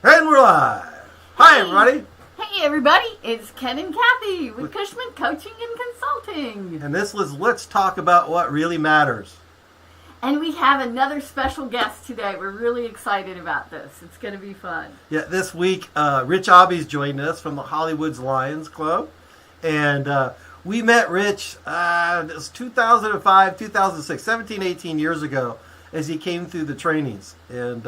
And we're live. Hi, everybody. Hey, everybody. It's Ken and Kathy with Cushman Coaching and Consulting. And this was Let's Talk About What Really Matters. And we have another special guest today. We're really excited about this. It's going to be fun. Yeah, this week, Rich Aube's joined us from the Hollywood's Lions Club. And we met Rich, it was 2005, 2006, 17, 18 years ago as he came through the trainings. And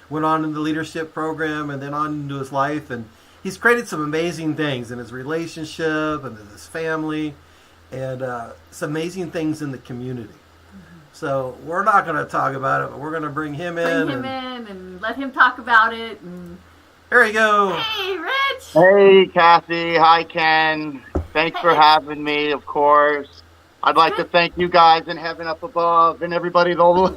went on in the leadership program and then on into his life. And he's created some amazing things in his relationship and in his family and some amazing things in the community. Mm-hmm. So we're not going to talk about it, but we're going to bring him in. And let him talk about it. And... There you go. Hey, Rich. Hey, Kathy. Hi, Ken. Thanks for having me, of course. I'd like to thank you guys in heaven up above and everybody in all the...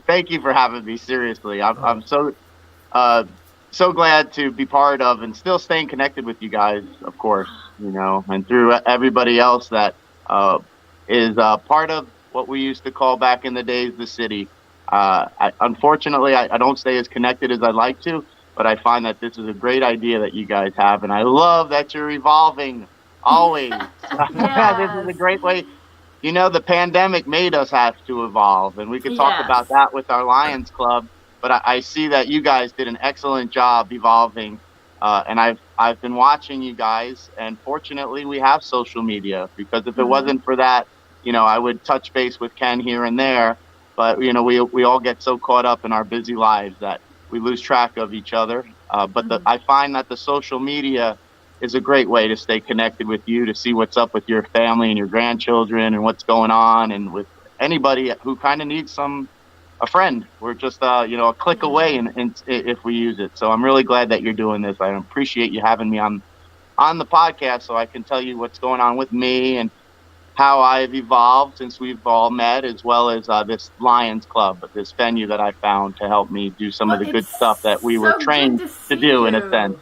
Thank you for having me. Seriously, I'm so glad to be part of and still staying connected with you guys, of course, and through everybody else that is part of what we used to call back in the days the city. Unfortunately, I don't stay as connected as I'd like to, but I find that this is a great idea that you guys have, and I love that you're evolving always. This is a great way. The pandemic made us have to evolve, and we could talk about that with our Lions Club. But I see that you guys did an excellent job evolving, and I've been watching you guys. And fortunately, we have social media, because if it wasn't for that, I would touch base with Ken here and there. But we all get so caught up in our busy lives that we lose track of each other. But I find that the social media is a great way to stay connected with you, to see what's up with your family and your grandchildren and what's going on, and with anybody who kind of needs a friend. We're just a click away, and if we use it. So I'm really glad that you're doing this. I appreciate you having me on the podcast, so I can tell you what's going on with me and how I've evolved since we've all met, as well as this Lions Club, this venue that I found to help me do some of the good stuff that we were trained to do in a sense.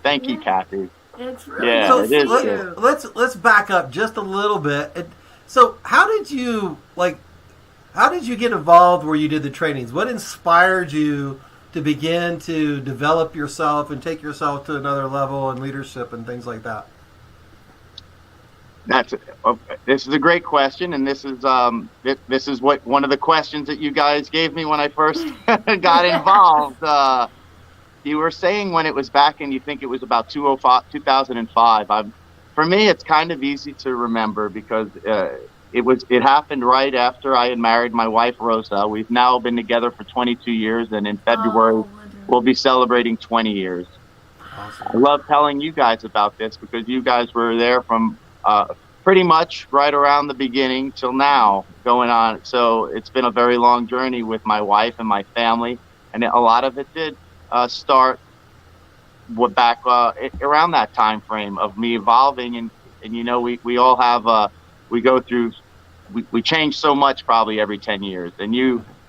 Thank you, Kathy. It's really so let's back up just a little bit. So how did you get involved where you did the trainings? What inspired you to begin to develop yourself and take yourself to another level in leadership and things like that? This is a great question, and this is what one of the questions that you guys gave me when I first got involved. You were saying when it was back in, you think it was about 2005. For me, it's kind of easy to remember because it happened right after I had married my wife, Rosa. We've now been together for 22 years, and in February, we'll be celebrating 20 years. Awesome. I love telling you guys about this because you guys were there from pretty much right around the beginning till now going on. So it's been a very long journey with my wife and my family, and a lot of it did start back around that time frame of me evolving, and we all have we change so much probably every 10 years, and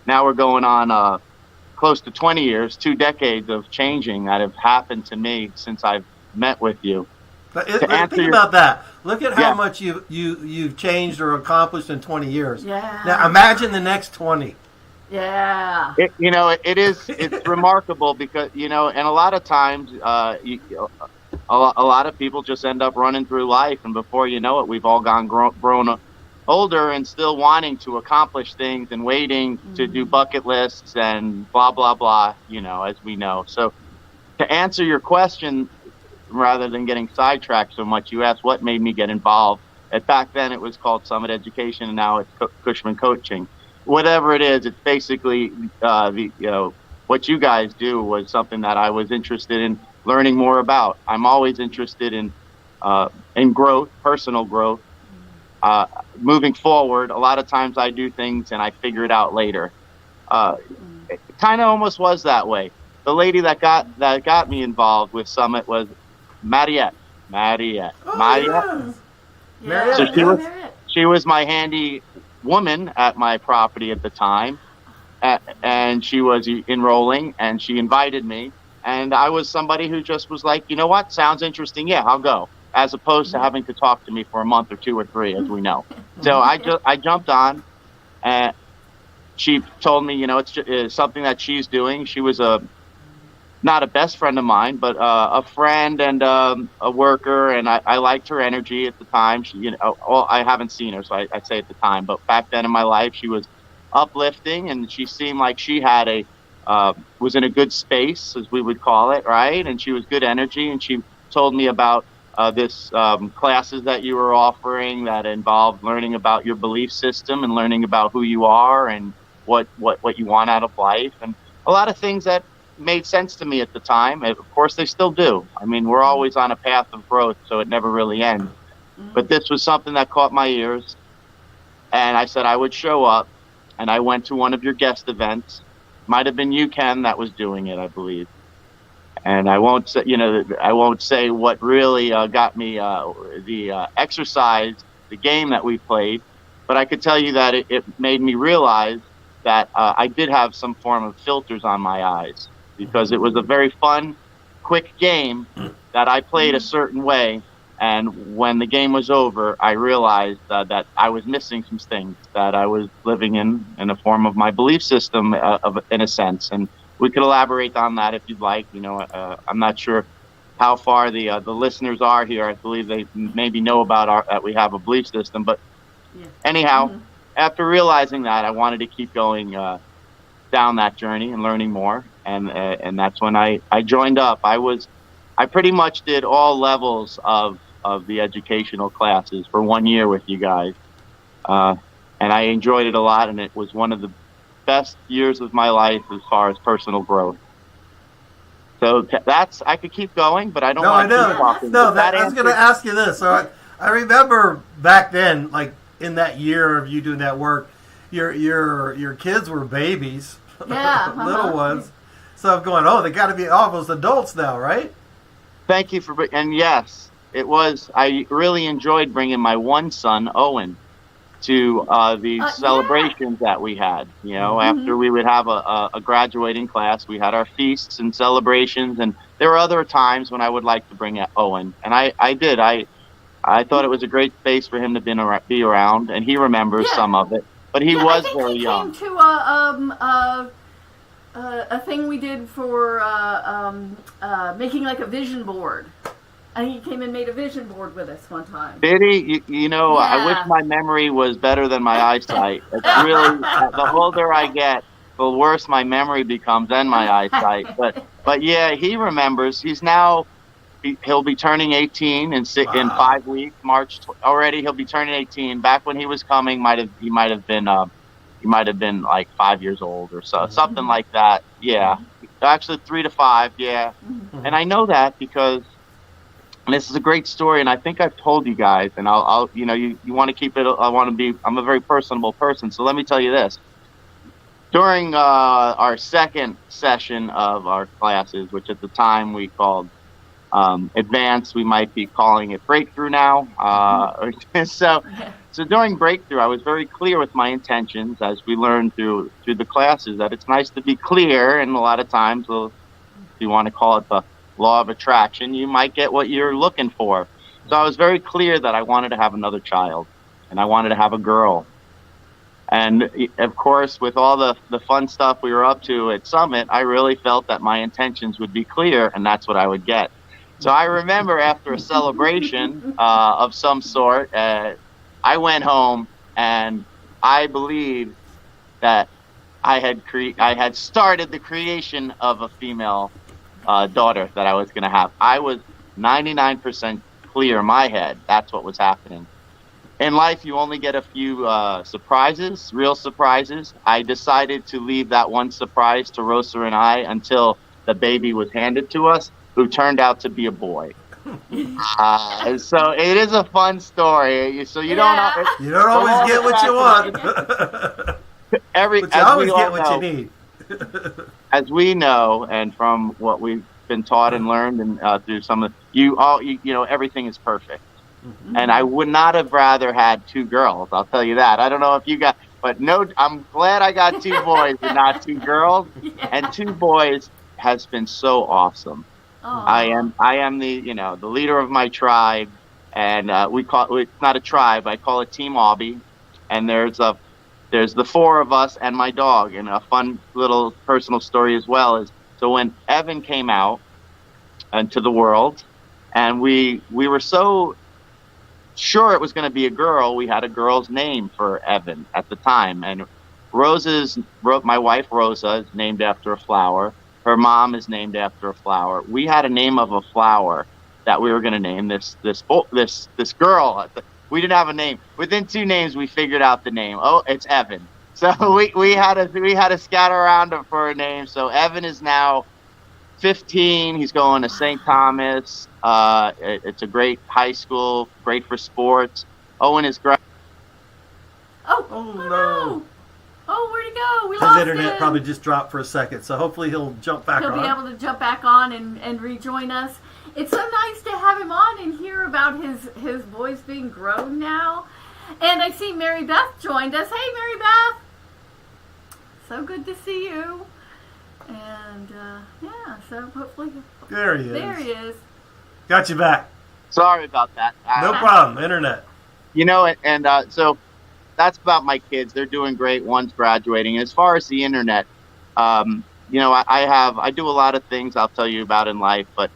now we're going on close to 20 years, 2 decades of changing that have happened to me since I've met with you. Think about that. Look at how much you've changed or accomplished in 20 years. Yeah. Now imagine the next 20. Yeah. It's remarkable because, and a lot of times, a lot of people just end up running through life, and before you know it, we've all grown older and still wanting to accomplish things and waiting to do bucket lists and blah, blah, blah, as we know. So to answer your question, rather than getting sidetracked so much, you asked what made me get involved. Back then it was called Summit Education, and now it's Cushman Coaching. Whatever it is, it's basically what you guys do was something that I was interested in learning more about. I'm always interested in growth, personal growth, moving forward. A lot of times I do things and I figure it out later. It kind of almost was that way. The lady that got me involved with Summit was Mariette. Yes. So she was my handy woman at my property at the time, and she was enrolling, and she invited me, and I was somebody who just was like, you know what, sounds interesting, yeah, I'll go, as opposed to having to talk to me for a month or 2 or 3, as we know. So I jumped on, and she told me, it's something that she's doing. She was not a best friend of mine, but a friend and a worker, and I liked her energy at the time. She, I haven't seen her, so I say at the time, but back then in my life, she was uplifting, and she seemed like she had was in a good space, as we would call it, right? And she was good energy, and she told me about this classes that you were offering that involved learning about your belief system and learning about who you are and what you want out of life, and a lot of things that made sense to me at the time. Of course, they still do. I mean, we're always on a path of growth, so it never really ends. But this was something that caught my ears, and I said I would show up, and I went to one of your guest events. Might have been you, Ken, that was doing it, I believe. And I won't say what really got me the exercise, the game that we played, but I could tell you that it made me realize that I did have some form of filters on my eyes, because it was a very fun, quick game that I played a certain way. And when the game was over, I realized that I was missing some things, that I was living in a form of my belief system, in a sense. And we could elaborate on that if you'd like. I'm not sure how far the listeners are here. I believe they maybe know about that we have a belief system. But anyhow, after realizing that, I wanted to keep going down that journey and learning more. And that's when I joined up. I pretty much did all levels of the educational classes for 1 year with you guys. And I enjoyed it a lot, and it was one of the best years of my life as far as personal growth. So I could keep going, but I don't want to keep talking. No, I was going to ask you this. So I remember back then, like in that year of you doing that work, your kids were babies, little ones. So I'm going, they got to be almost adults now, right? Thank you and yes, it was. I really enjoyed bringing my one son, Owen, to these celebrations that we had. After we would have a graduating class, we had our feasts and celebrations, and there were other times when I would like to bring Owen, and I did. I thought it was a great space for him to be around, and he remembers some of it, but he was very young. He came to a thing we did for making like a vision board. And he came and made a vision board with us one time. Did he? I wish my memory was better than my eyesight. It's really, the older I get, the worse my memory becomes and my eyesight. But yeah, he remembers. He'll be turning 18 in 5 weeks. March already. He'll be turning 18. Back when he was coming, he might have been like 5 years old or so, something like that. Yeah, actually 3 to 5. Yeah, and I know that because. And this is a great story, and I think I've told you guys, and I'll you want to keep it. I'm a very personable person, so let me tell you this. During our second session of our classes, which at the time we called advanced, we might be calling it breakthrough now. So during breakthrough, I was very clear with my intentions, as we learned through the classes, that it's nice to be clear, and a lot of times, if you want to call it the law of attraction, you might get what you're looking for. So I was very clear that I wanted to have another child, and I wanted to have a girl. And of course, with all the fun stuff we were up to at Summit, I really felt that my intentions would be clear, and that's what I would get. So I remember after a celebration of some sort, I went home, and I believed that I had started the creation of a female daughter that I was going to have. I was 99% clear in my head. That's what was happening. In life, you only get a few surprises, real surprises. I decided to leave that one surprise to Rosa and I until the baby was handed to us, who turned out to be a boy. So it is a fun story. So you don't always get what you want. But you always get what you need. As we know, and from what we've been taught and learned, and through some of everything is perfect. And I would not have rather had 2 girls. I'll tell you that. I don't know if you got, but no, I'm glad I got 2 boys and not 2 girls. And 2 boys has been so awesome. Aww. I am the the leader of my tribe, and we call it's not a tribe. I call it Team Aube, and there's there's the four of us and my dog. And a fun little personal story as well is, so when Evan came out into the world, and we were so sure it was going to be a girl, we had a girl's name for Evan at the time. And my wife Rosa is named after a flower. Her mom is named after a flower. We had a name of a flower that we were going to name this girl. We didn't have a name. Within 2 names, we figured out the name. Oh, it's Evan. So we had to scatter around for a name. So Evan is now 15. He's going to St. Thomas. It's a great high school, great for sports. Owen is great. Oh no! Oh, where'd he go? We His lost internet him. probably just dropped for a second, so hopefully he'll jump back He'll on. be able to jump back on and rejoin us. It's so nice to have him on and hear about his voice being grown now. And I see Mary Beth joined us. Hey, Mary Beth. So good to see you. And, yeah, so hopefully... There he is. There he is. Got you back. Sorry about that. No problem. Internet. You know, and so that's about my kids. They're doing great. One's graduating. As far as the internet, you know, I do a lot of things I'll tell you about in life, but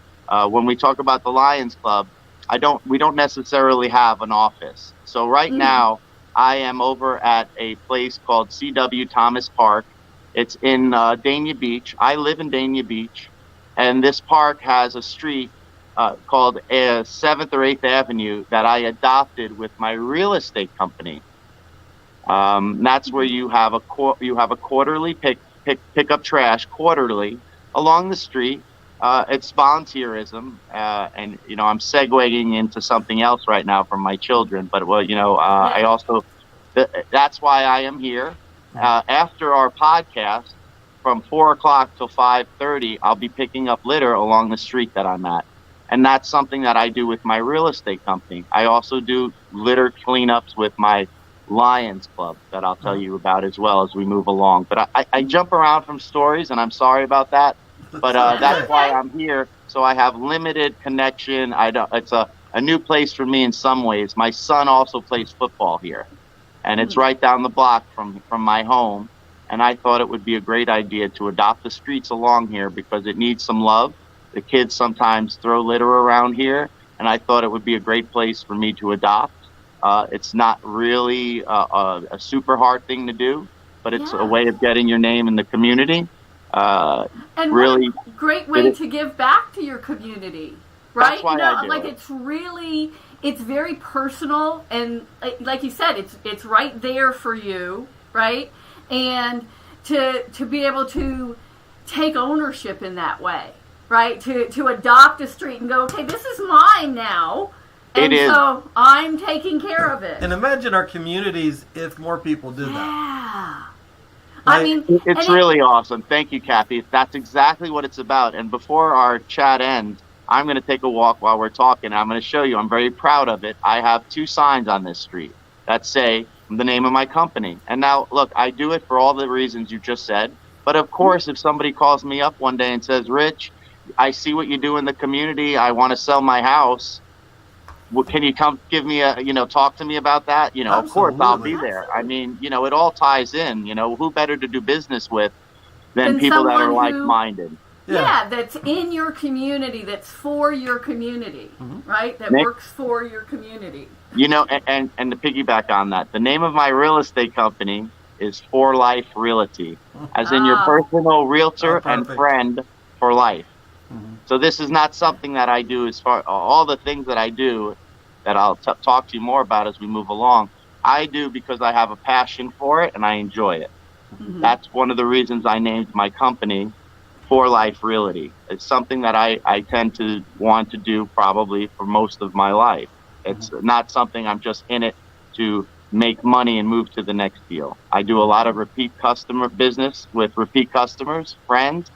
when we talk about the Lions Club, we don't necessarily have an office. So right now, I am over at a place called CW Thomas Park. It's in Dania Beach. I live in Dania Beach, and this park has a street called 7th or 8th Avenue that I adopted with my real estate company. That's where you have a quarterly pick up trash quarterly along the street. It's volunteerism, and you know, I'm segueing into something else right now from my children. But well, you know, I also that's why I am here. After our podcast, from 4 o'clock till 5:30, I'll be picking up litter along the street that I'm at, and that's something that I do with my real estate company. I also do litter cleanups with my Lions Club that I'll tell you about as well as we move along. But I jump around from stories, and I'm sorry about that. But that's why I'm here. So I have limited connection. It's a new place for me in some ways. My son also plays football here, and it's right down the block from my home. And I thought it would be a great idea to adopt the streets along here because it needs some love. The kids sometimes throw litter around here, and I thought it would be a great place for me to adopt. It's not really a super hard thing to do, but it's a way of getting your name in the community. And really what a great way to give back to your community, right? That's why you know, I do like it. it's very personal, and like you said, it's right there for you, right? And to be able to take ownership in that way, right? To adopt a street and go, okay, this is mine now. And so I'm taking care of it. And imagine our communities if more people did that. Yeah. Like, I mean, it's really awesome. Thank you, Kathy. That's exactly what it's about. And before our chat ends, I'm going to take a walk while we're talking. I'm going to show you. I'm very proud of it. I have 2 signs on this street that say the name of my company. And now, look, I do it for all the reasons you just said. But of course, if somebody calls me up one day and says, Rich, I see what you do in the community. I want to sell my house. Well, can you come give me talk to me about that? You know, Absolutely. Of course I'll be there. I mean, you know, it all ties in, you know, who better to do business with than people that are like-minded. Yeah, that's in your community, that's for your community, right? That works for your community. You know, and to piggyback on that, the name of my real estate company is For Life Realty, as in your personal realtor and friend for life. So this is not something that I do as far all the things that I do that I'll talk to you more about as we move along. I do because I have a passion for it and I enjoy it. That's one of the reasons I named my company For Life Realty. It's something that I tend to want to do probably for most of my life. It's not something I'm just in it to make money and move to the next deal. I do a lot of repeat customer business with repeat customers, friends,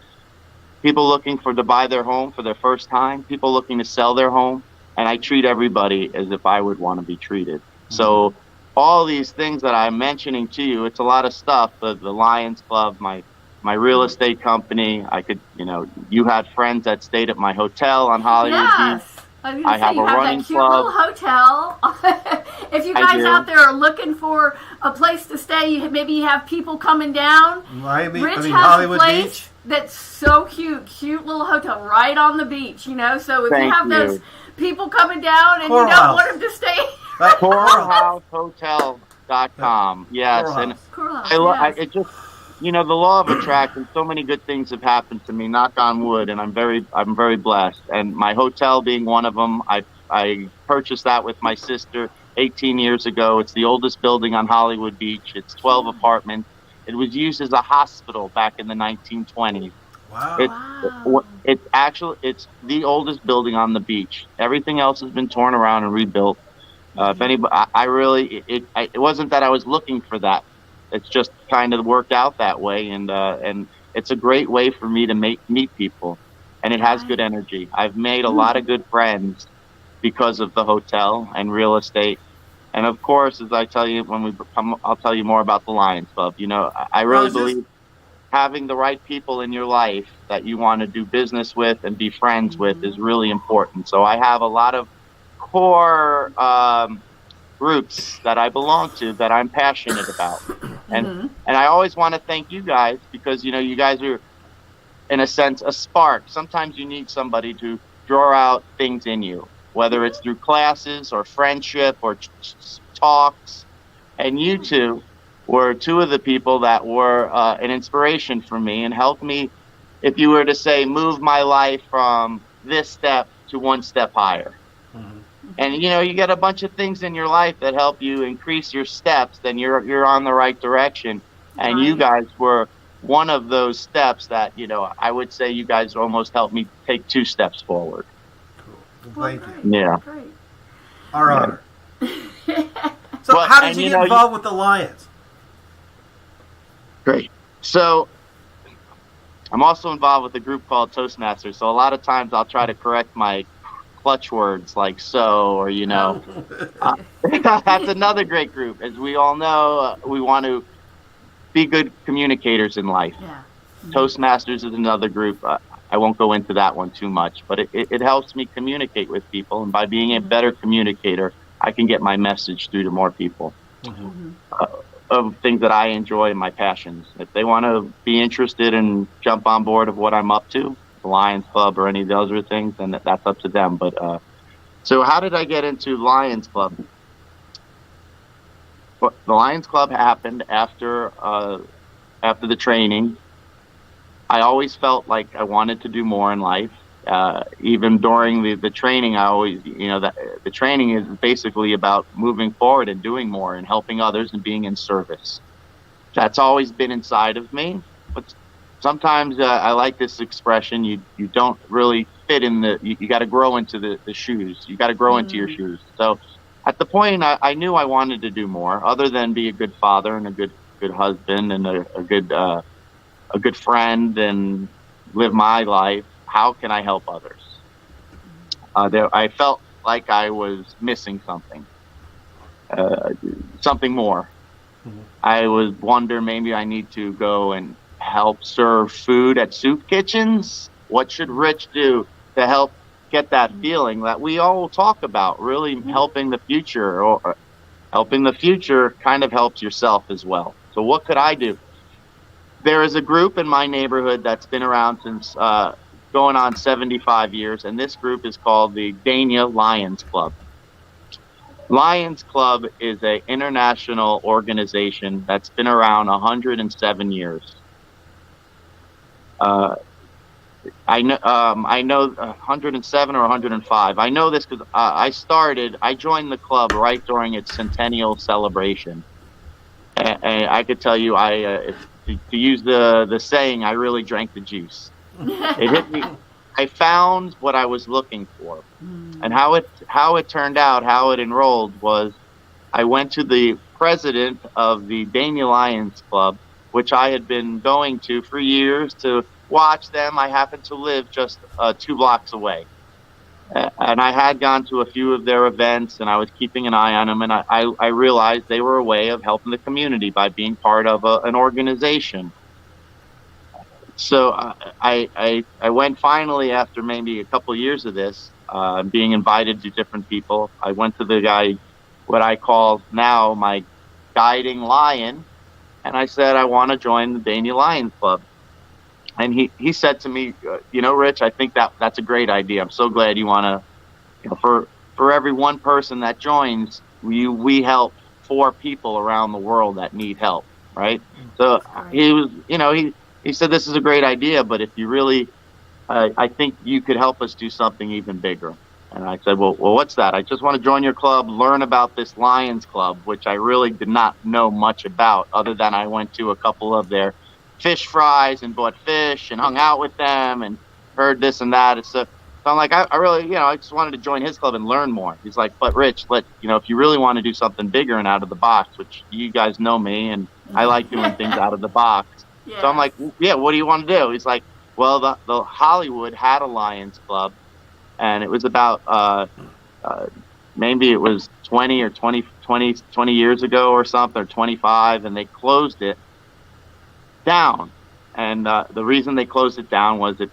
people looking to buy their home for their first time, people looking to sell their home, and I treat everybody as if I would want to be treated. So all these things that I'm mentioning to you, it's a lot of stuff. The Lions Club, my real estate company. I could, you know, you had friends that stayed at my hotel on Hollywood Beach. I have a running club. Little hotel, if you I guys do. out there are looking for a place to stay, maybe you have people coming down. Rich has Hollywood a place Beach. that's so cute little hotel right on the beach. You know, so if you Thank have you. those people coming down and Coral you don't House. want them to stay, Right? CoralHouseHotel.com. Yes, Coral and House. Coral House, I yes. it just, the law of attraction. So many good things have happened to me. Knock on wood, and I'm very blessed. And my hotel being one of them. I purchased that with my sister 18 years ago. It's the oldest building on Hollywood Beach. It's 12 apartments. It was used as a hospital back in the 1920s. Wow. Wow. It's the oldest building on the beach. Everything else has been torn around and rebuilt. If anybody, I really, it wasn't that I was looking for that. It's just kind of worked out that way, and it's a great way for me to meet people, and it has good energy. I've made a lot of good friends because of the hotel and real estate, and of course, as I tell you when we come, I'll tell you more about the Lions Club. I really believe having the right people in your life that you want to do business with and be friends with is really important. So I have a lot of core groups that I belong to that I'm passionate about, and I always want to thank you guys because you guys are, in a sense, a spark. Sometimes you need somebody to draw out things in you, whether it's through classes or friendship or talks, and you two were two of the people that were an inspiration for me and helped me, if you were to say, move my life from this step to one step higher. And you get a bunch of things in your life that help you increase your steps, then you're on the right direction. And you guys were one of those steps that I would say you guys almost helped me take 2 steps forward. Cool. Well, thank you. Yeah. Great. Our honor. So how did you get involved with the Lions? Great. So I'm also involved with a group called Toastmasters. So a lot of times I'll try to correct my clutch words like so, or that's another great group. As we all know, we want to be good communicators in life. Yeah. Toastmasters is another group. I won't go into that one too much, but it helps me communicate with people, and by being a better communicator, I can get my message through to more people of things that I enjoy and my passions. If they want to be interested and jump on board of what I'm up to, the Lions Club or any of the other things, then that's up to them. But so how did I get into Lions Club? Well, the Lions Club happened after the training. I always felt like I wanted to do more in life. Even during the training, I always, that the training is basically about moving forward and doing more and helping others and being in service. That's always been inside of me. But sometimes I like this expression. You don't really fit in you got to grow into the shoes. You got to grow into your shoes. So at the point, I knew I wanted to do more, other than be a good father and a good husband and a good friend and live my life. How can I help others? I felt like I was missing something more. I would wonder, maybe I need to go and help serve food at soup kitchens. What should Rich do to help get that feeling that we all talk about, really helping the future, or helping the future kind of helps yourself as well. So what could I do? There is a group in my neighborhood that's been around since going on 75 years, and this group is called the Dania Lions Club. Lions Club is an international organization that's been around 107 years. I know 107 or 105. I know this because I joined the club right during its centennial celebration. And I could tell you, to use the saying, I really drank the juice. It hit me. I found what I was looking for, and how it turned out, how it enrolled was, I went to the president of the Dania Lions Club, which I had been going to for years to watch them. I happened to live just 2 blocks away, and I had gone to a few of their events, and I was keeping an eye on them, and I realized they were a way of helping the community by being part of an organization. So I went finally, after maybe a couple of years of this, being invited to different people. I went to the guy what I call now my guiding lion. And I said, I want to join the Dania Lions Club. And he said to me, Rich, I think that's a great idea. I'm so glad you want to, for every one person that joins, we help 4 people around the world that need help. Right. So he was, he said, this is a great idea, but if you really, I think you could help us do something even bigger. And I said, well, what's that? I just want to join your club, learn about this Lions Club, which I really did not know much about, other than I went to a couple of their fish fries and bought fish and hung out with them and heard this and that. So I'm like, I really, I just wanted to join his club and learn more. He's like, but Rich, if you really want to do something bigger and out of the box, which you guys know me, and I like doing things out of the box. Yeah. So I'm like, yeah, what do you want to do? He's like, well, the Hollywood had a Lions Club, and it was about maybe it was 20 years ago or something, or 25, and they closed it down. And the reason they closed it down was that,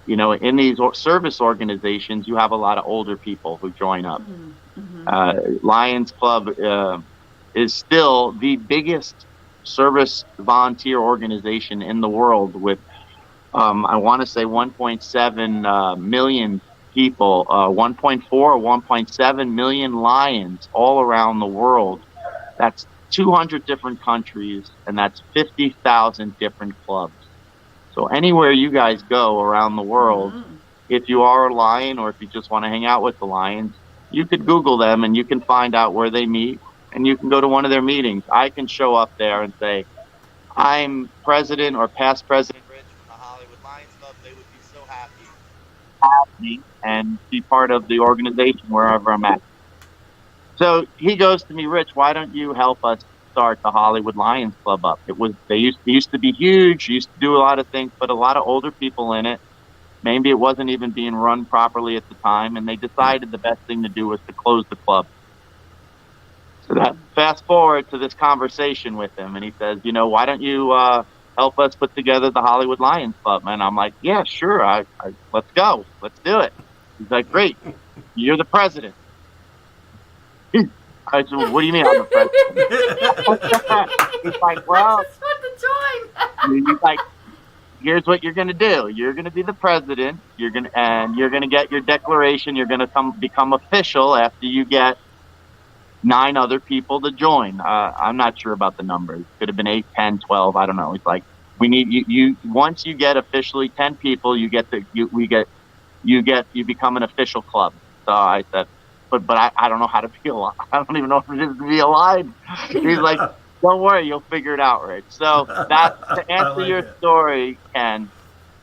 in these service organizations, you have a lot of older people who join up. Lions Club is still the biggest service volunteer organization in the world with, I want to say 1.7 million people, 1.4 or 1.7 million lions all around the world. That's 200 different countries, and that's 50,000 different clubs. So anywhere you guys go around the world, if you are a lion or if you just want to hang out with the lions, you could Google them and you can find out where they meet, and you can go to one of their meetings. I can show up there and say, I'm president or past president Rich from the Hollywood Lions Club. They would be so happy to have me and be part of the organization wherever I'm at. So he goes to me, Rich, why don't you help us start the Hollywood Lions Club up? They used to be huge, used to do a lot of things, but a lot of older people in it. Maybe it wasn't even being run properly at the time, and they decided the best thing to do was to close the club. So that fast forward to this conversation with him, and he says, why don't you help us put together the Hollywood Lions Club? And I'm like, yeah, sure, let's go, let's do it. He's like, great, you're the president. I said, well, what do you mean I'm the president? He's like, well, I just want to join. He's like, here's what you're going to do. You're going to be the president. You're going to get your declaration. You're going to become official after you get 9 other people to join. I'm not sure about the numbers. Could have been 8, 10, 12. I don't know. It's like, we need you. Once you get officially 10 people, you become an official club. So I said, but I don't know how to be alive. I don't even know what it is to be alive. He's like, don't worry, you'll figure it out, Rich. So that, to answer your story, Ken,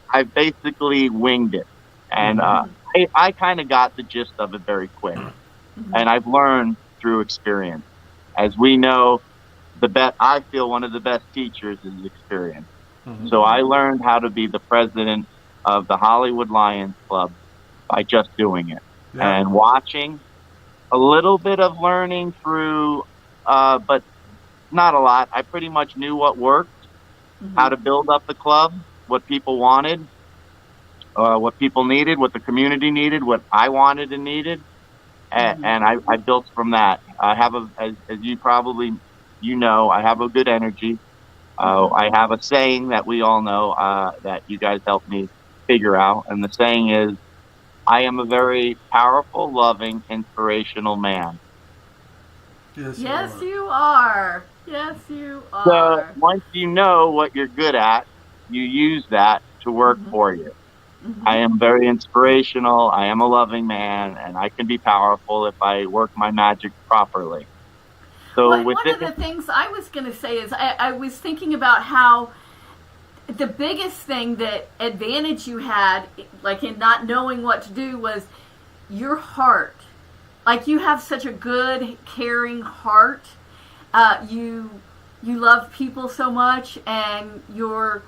I basically winged it. And I kind of got the gist of it very quick. And I've learned through experience. As we know, I feel one of the best teachers is experience. So I learned how to be the president of the Hollywood Lions Club by just doing it. And watching, a little bit of learning through, but not a lot. I pretty much knew what worked, how to build up the club, what people wanted, what people needed, what the community needed, what I wanted and needed. And I built from that. I have as you probably, I have a good energy. I have a saying that we all know, that you guys helped me figure out. And the saying is, I am a very powerful, loving, inspirational man. Yes, you are. Yes, you are. So once you know what you're good at, you use that to work for you. I am very inspirational. I am a loving man, and I can be powerful if I work my magic properly. So one of the things I was going to say is I was thinking about how the biggest thing that advantage you had, like in not knowing what to do, was your heart. Like, you have such a good, caring heart. You love people so much, and your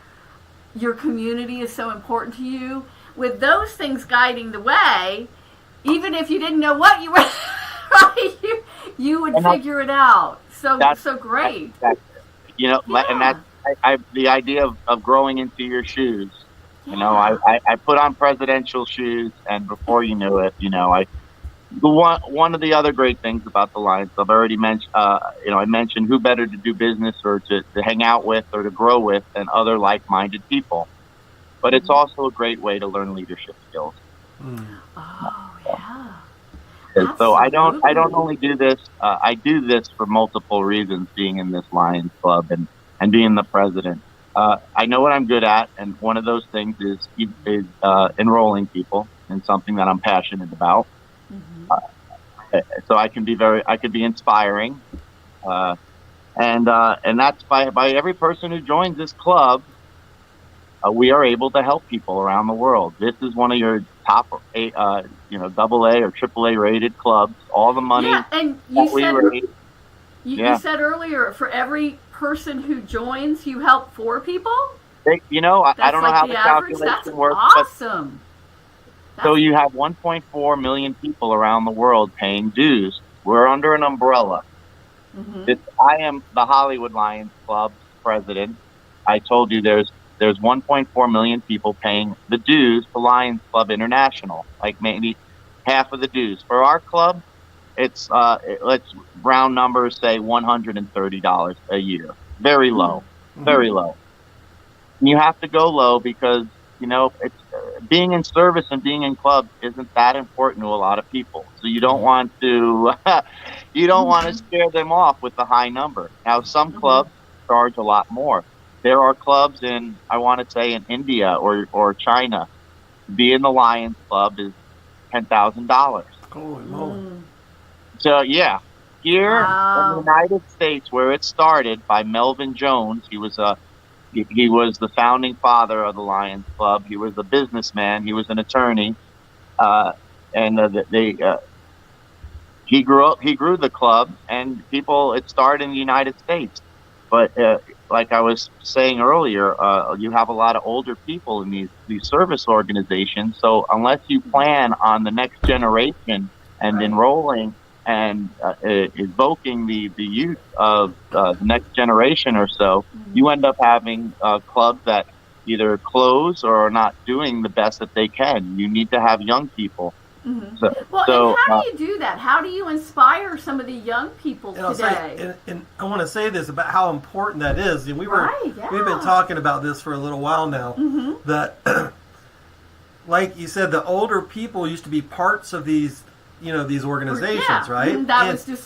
community is so important to you. With those things guiding the way, even if you didn't know what you were, right, you would figure it out. So great. And that's the idea of growing into your shoes. I put on presidential shoes, and before you knew it, One of the other great things about the Lions Club, I already mentioned, I mentioned who better to do business or to hang out with or to grow with than other like-minded people. But it's also a great way to learn leadership skills. Oh, yeah. And so I don't Absolutely. only do this. I do this for multiple reasons. Being in this Lions Club and being the president, I know what I'm good at, and one of those things is enrolling people in something that I'm passionate about. So I could be inspiring, and that's by every person who joins this club. We are able to help people around the world. This is one of your top, double A or triple A rated clubs. All the money Yeah, and that we raise. you said earlier, for every person who joins, you help 4 people? I That's don't know like how the the average? calculation That's works, awesome. so you have 1.4 million people around the world paying dues. We're under an umbrella. I am the Hollywood Lions Club's president. I told you there's 1.4 million people paying the dues to Lions Club International, like maybe half of the dues. For our club, it's let's round numbers, say $130 a year. Very low, very low. And you have to go low because it's being in service and being in clubs isn't that important to a lot of people. So you don't want to scare them off with the high number. Now some clubs charge a lot more. There are clubs I want to say in India or China. To be in the Lions Club is $10,000. Holy moly. So yeah, here in the Wow. United States, where it started by Melvin Jones, he was the founding father of the Lions Club. He was a businessman. He was an attorney, and he grew the club, and people. It started in the United States, but like I was saying earlier, you have a lot of older people in these service organizations. So unless you plan on the next generation and enrolling and evoking the youth of the next generation or so, you end up having clubs that either close or are not doing the best that they can. You need to have young people. Well, and how do you do that? How do you inspire some of the young people today? And I want to say this about how important that is. And we've been talking about this for a little while now. That, like you said, the older people used to be parts of these organizations, right?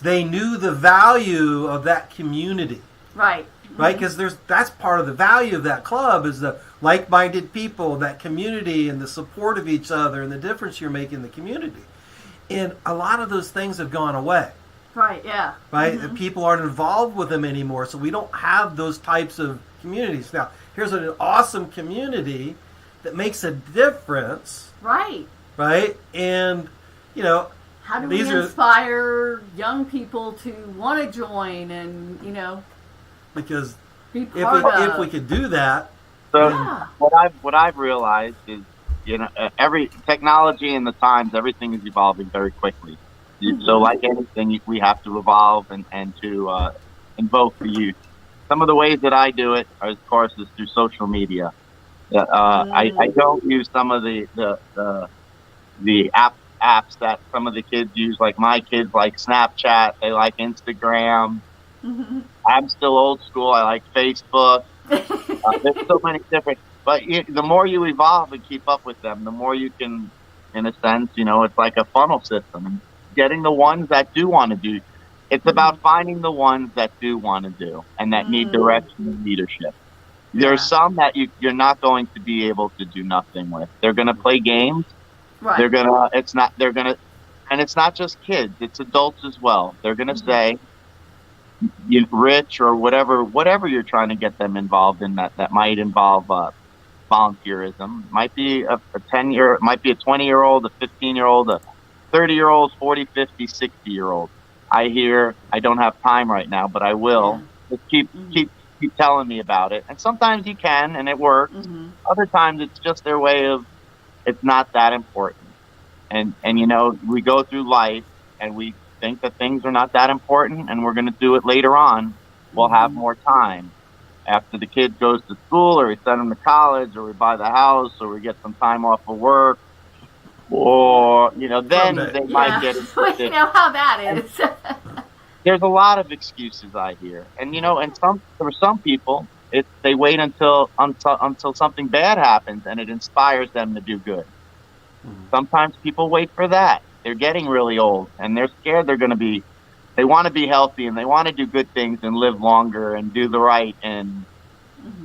They knew the value of that community, right? Right, because that's part of the value of that club is the like-minded people, that community, and the support of each other, and the difference you're making in the community. And a lot of those things have gone away. Right. Yeah. Right, and people aren't involved with them anymore, so we don't have those types of communities. Now, here's an awesome community that makes a difference. Right. Right, and how do we inspire young people to want to join and because be part if we could do that. So what I've realized is every technology in the times, everything is evolving very quickly. So like anything, we have to evolve and to invoke the youth. Some of the ways that I do it, of course, is through social media. I don't use some of the apps that some of the kids use, like my kids like Snapchat, they like Instagram. I'm still old school. I like Facebook. There's so many different, but the more you evolve and keep up with them, the more you can, in a sense, it's like a funnel system. Getting the ones that do want to do. It's about finding the ones that do want to do and that need direction and leadership. There's some that you're not going to be able to do nothing with. They're going to play games. Right. And it's not just kids, it's adults as well. They're going to say, rich or whatever you're trying to get them involved in that might involve volunteerism. Might be a 10-year, might be a 20-year-old, a 15-year-old, a 30-year-old, 40, 50, 60-year-old. I don't have time right now, but I will. Just keep telling me about it. And sometimes you can, and it works. Other times it's just their way of, it's not that important. And we go through life and we think that things are not that important and we're going to do it later on. We'll have more time after the kid goes to school, or we send them to college, or we buy the house, or we get some time off of work. or then Someday. they might Yeah, get we interested. know how that is. There's a lot of excuses I hear, and for some people, they wait until something bad happens and it inspires them to do good. Mhm. Sometimes people wait for that. They're getting really old and they're scared they want to be healthy and they want to do good things and live longer and do the right Mhm.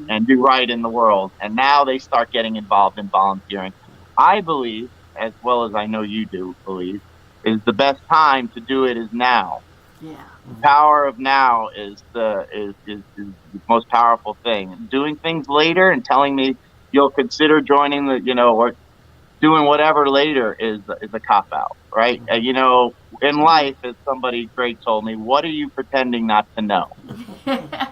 and do right in the world. And now they start getting involved in volunteering. I believe, as well as I know you do believe, is the best time to do it is now. Yeah. The power of now is the most powerful thing. Doing things later and telling me you'll consider joining or doing whatever later is a cop out, right? In life, as somebody great told me, what are you pretending not to know? Yeah.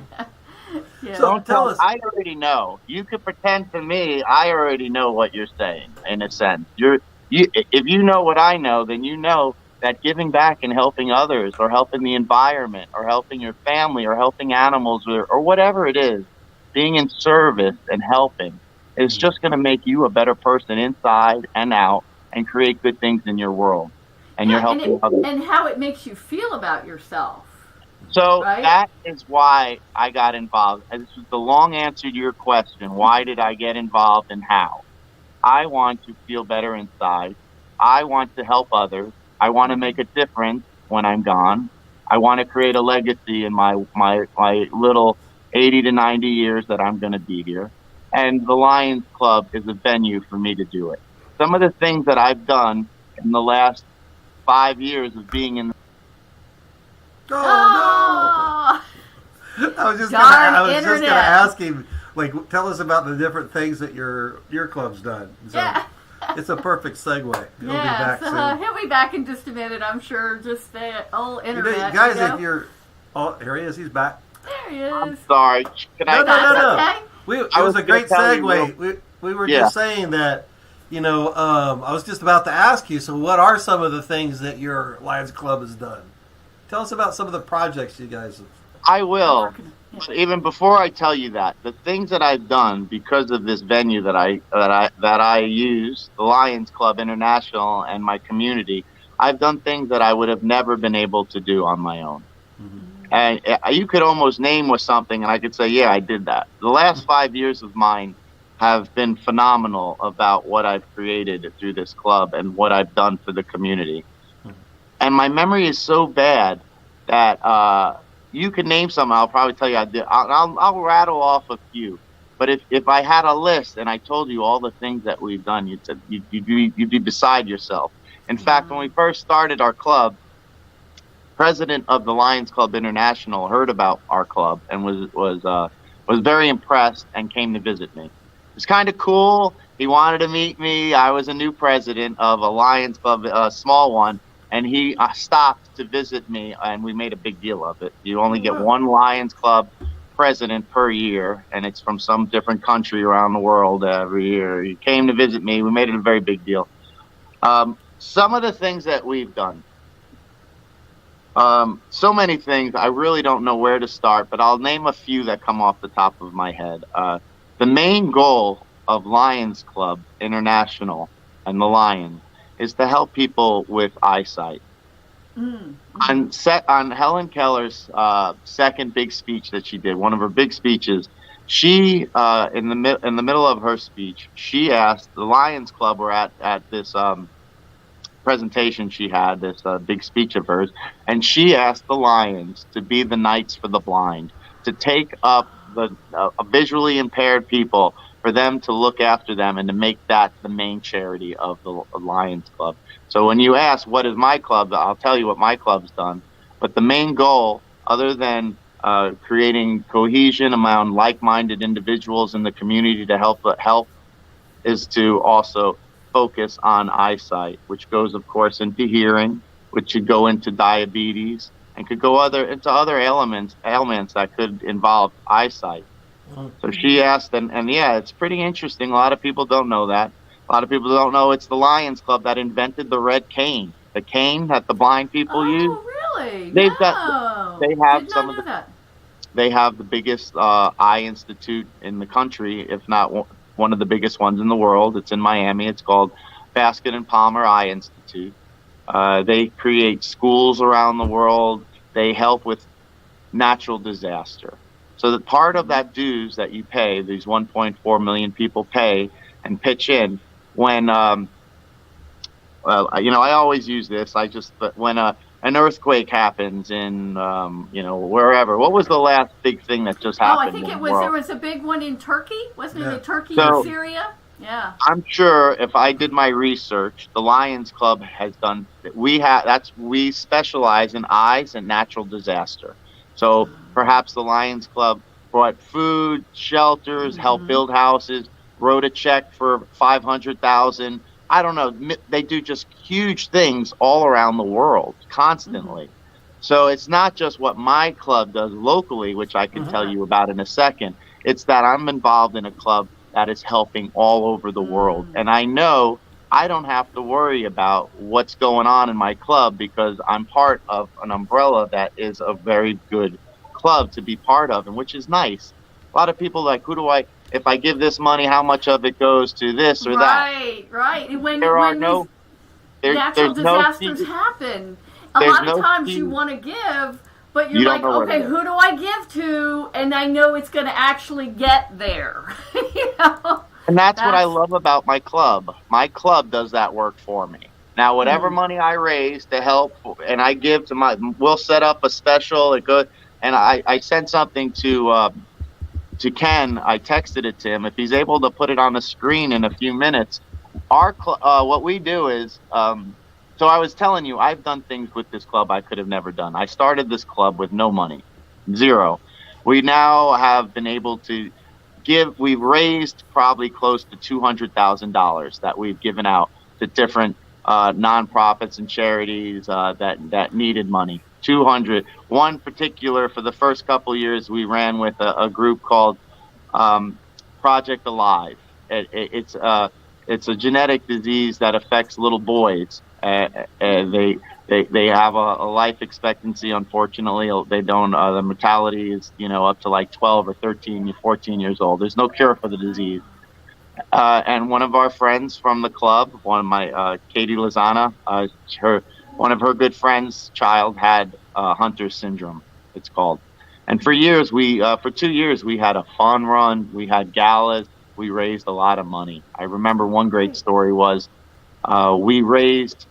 So Don't tell tell. us. I already know. You could pretend to me. I already know what you're saying. In a sense, if you know what I know, then you know that giving back and helping others, or helping the environment, or helping your family, or helping animals, or whatever it is, being in service and helping is just going to make you a better person inside and out, and create good things in your world, and you're Yeah, and helping others. how it makes you feel about yourself, So right? that is why I got involved. And this is the long answer to your question. Why did I get involved and how? I want to feel better inside. I want to help others. I want to make a difference when I'm gone. I want to create a legacy in my little 80 to 90 years that I'm going to be here. And the Lions Club is a venue for me to do it. Some of the things that I've done in the last 5 years of being in. Oh no! Oh, I darn was just gonna internet. ask him, like, tell us about the different things that your club's done. So Yeah. it's a perfect segue. He'll be Yes, back soon. he'll be back in just a minute, I'm sure. Just the old You know, internet. guys, you know? if you're, oh, here he is. He's back. There he I'm is. sorry. Can I? No, no, no, That's no. okay. It I was was a gonna great tell you segue. We were Yeah. just saying that, I was just about to ask you, so what are some of the things that your Lions Club has done? Tell us about some of the projects you guys have. I will. Yeah. So even before I tell you that, the things that I've done because of this venue that I use, the Lions Club International, and my community, I've done things that I would have never been able to do on my own. And you could almost name with something, and I could say, yeah, I did that. The last 5 years of mine have been phenomenal about what I've created through this club and what I've done for the community. And my memory is so bad that you can name some. I'll probably tell you I did. I'll rattle off a few. But if I had a list and I told you all the things that we've done, you'd be beside yourself. In fact, when we first started our club, president of the Lions Club International heard about our club and was very impressed and came to visit me. It's kind of cool. He wanted to meet me. I was a new president of a Lions Club, a small one, and he stopped to visit me, and we made a big deal of it. You only get one Lions Club president per year, and it's from some different country around the world every year. He came to visit me. We made it a very big deal. Some of the things that we've done. So many things, I really don't know where to start, but I'll name a few that come off the top of my head. The main goal of Lions Club International and the Lions is to help people with eyesight. On Helen Keller's second big speech that she did, one of her big speeches, she in the middle of her speech, she asked the Lions Club were at this presentation she had, this big speech of hers, and she asked the Lions to be the Knights for the Blind, to take up the visually impaired people, for them to look after them and to make that the main charity of the Lions Club. So when you ask, what is my club, I'll tell you what my club's done. But the main goal, other than creating cohesion among like-minded individuals in the community to help, is to also focus on eyesight, which goes, of course, into hearing, which should go into diabetes, and could go into other ailments that could involve eyesight. So she asked, and yeah, it's pretty interesting. A lot of people don't know that. A lot of people don't know it's the Lions Club that invented the red cane, the cane that the blind people use. Oh, really? They have Did some not of know that. They have the biggest eye institute in the country, if not one of the biggest ones in the world. It's in Miami. It's called Basket and Palmer Eye Institute. They create schools around the world. They help with natural disaster. So that part of that dues that you pay, these 1.4 million people pay and pitch in when, I always use this. But when an earthquake happens in, wherever. What was the last big thing that just happened? I think there was a big one in Turkey. Wasn't it in Turkey and Syria? Yeah. I'm sure if I did my research, the Lions Club has done. We specialize in eyes and natural disaster. So perhaps the Lions Club brought food, shelters, helped build houses, wrote a check for $500,000. I don't know. They do just huge things all around the world constantly. So it's not just what my club does locally, which I can tell you about in a second. It's that I'm involved in a club that is helping all over the world. And I know I don't have to worry about what's going on in my club because I'm part of an umbrella that is a very good club to be part of, and which is nice. A lot of people are like, if I give this money, how much of it goes to this or that? Right. When natural disasters happen, a lot of times you want to give, but you're like, okay, who do I give to? And I know it's going to actually get there. And that's what I love about my club. My club does that work for me. Now, whatever money I raise to help, and I give to we'll set up a special. And I sent something to Ken. I texted it to him. If he's able to put it on the screen in a few minutes, what we do is. So I was telling you, I've done things with this club I could have never done. I started this club with no money, zero. We now have been able to we've raised probably close to $200,000 that we've given out to different nonprofits and charities that needed money. 200. One particular, for the first couple of years, we ran with a group called Project Alive. It's a genetic disease that affects little boys. They have a life expectancy. Unfortunately, they don't. The mortality is up to like 12 or 13, 14 years old. There's no cure for the disease. And one of our friends from the club, one of my Katie Lozana, one of her good friends' child had Hunter syndrome. It's called. And for 2 years, we had a fun run. We had galas. We raised a lot of money. I remember one great story was we raised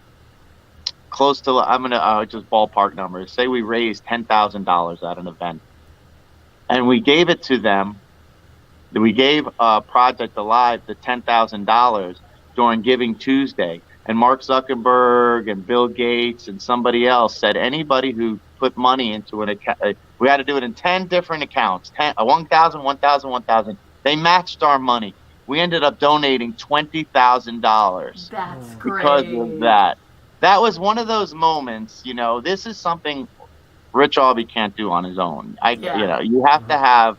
close to, I'm going to just ballpark numbers. Say we raised $10,000 at an event. And we gave it to them. We gave Project Alive the $10,000 during Giving Tuesday. And Mark Zuckerberg and Bill Gates and somebody else said anybody who put money into an account, we had to do it in 10 different accounts, 1,000, 1,000, 1,000. They matched our money. We ended up donating $20,000. That's great. Because of that. That was one of those moments, this is something Rich Aube can't do on his own. You have to have,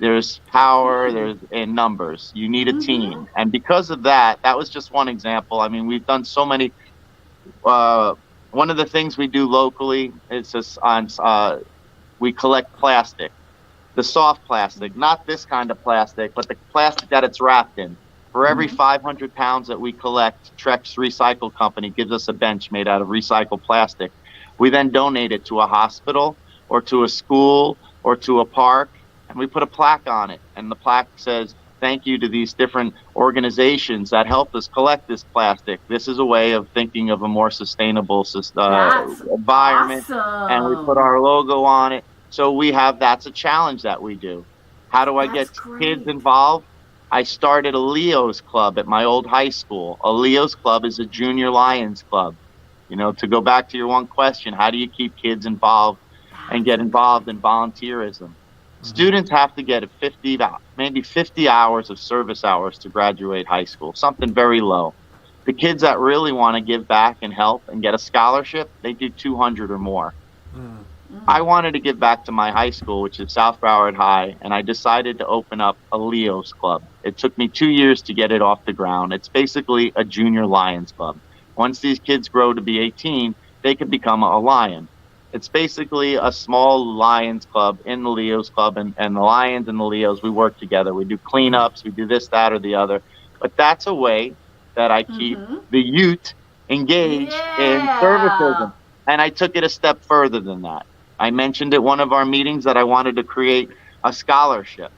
there's power, there's in numbers. You need a team. And because of that, that was just one example. I mean, we've done so many. One of the things we do locally is we collect plastic. The soft plastic, not this kind of plastic, but the plastic that it's wrapped in. For every 500 pounds that we collect, Trex Recycle Company gives us a bench made out of recycled plastic. We then donate it to a hospital or to a school or to a park, and we put a plaque on it. And the plaque says, thank you to these different organizations that helped us collect this plastic. This is a way of thinking of a more sustainable environment. Awesome. And we put our logo on it. So that's a challenge that we do. How do I get kids involved? I started a Leo's Club at my old high school. A Leo's Club is a junior Lions Club. To go back to your one question, how do you keep kids involved and get involved in volunteerism? Students have to get maybe 50 hours of service hours to graduate high school, something very low. The kids that really want to give back and help and get a scholarship, they do 200 or more. I wanted to give back to my high school, which is South Broward High, and I decided to open up a Leo's Club. It took me 2 years to get it off the ground. It's basically a junior Lions Club. Once these kids grow to be 18, they can become a Lion. It's basically a small Lions Club in the Leo's Club, and the Lions and the Leos, we work together. We do cleanups, we do this, that, or the other. But that's a way that I keep the youth engaged in servicism. And I took it a step further than that. I mentioned at one of our meetings that I wanted to create a scholarship.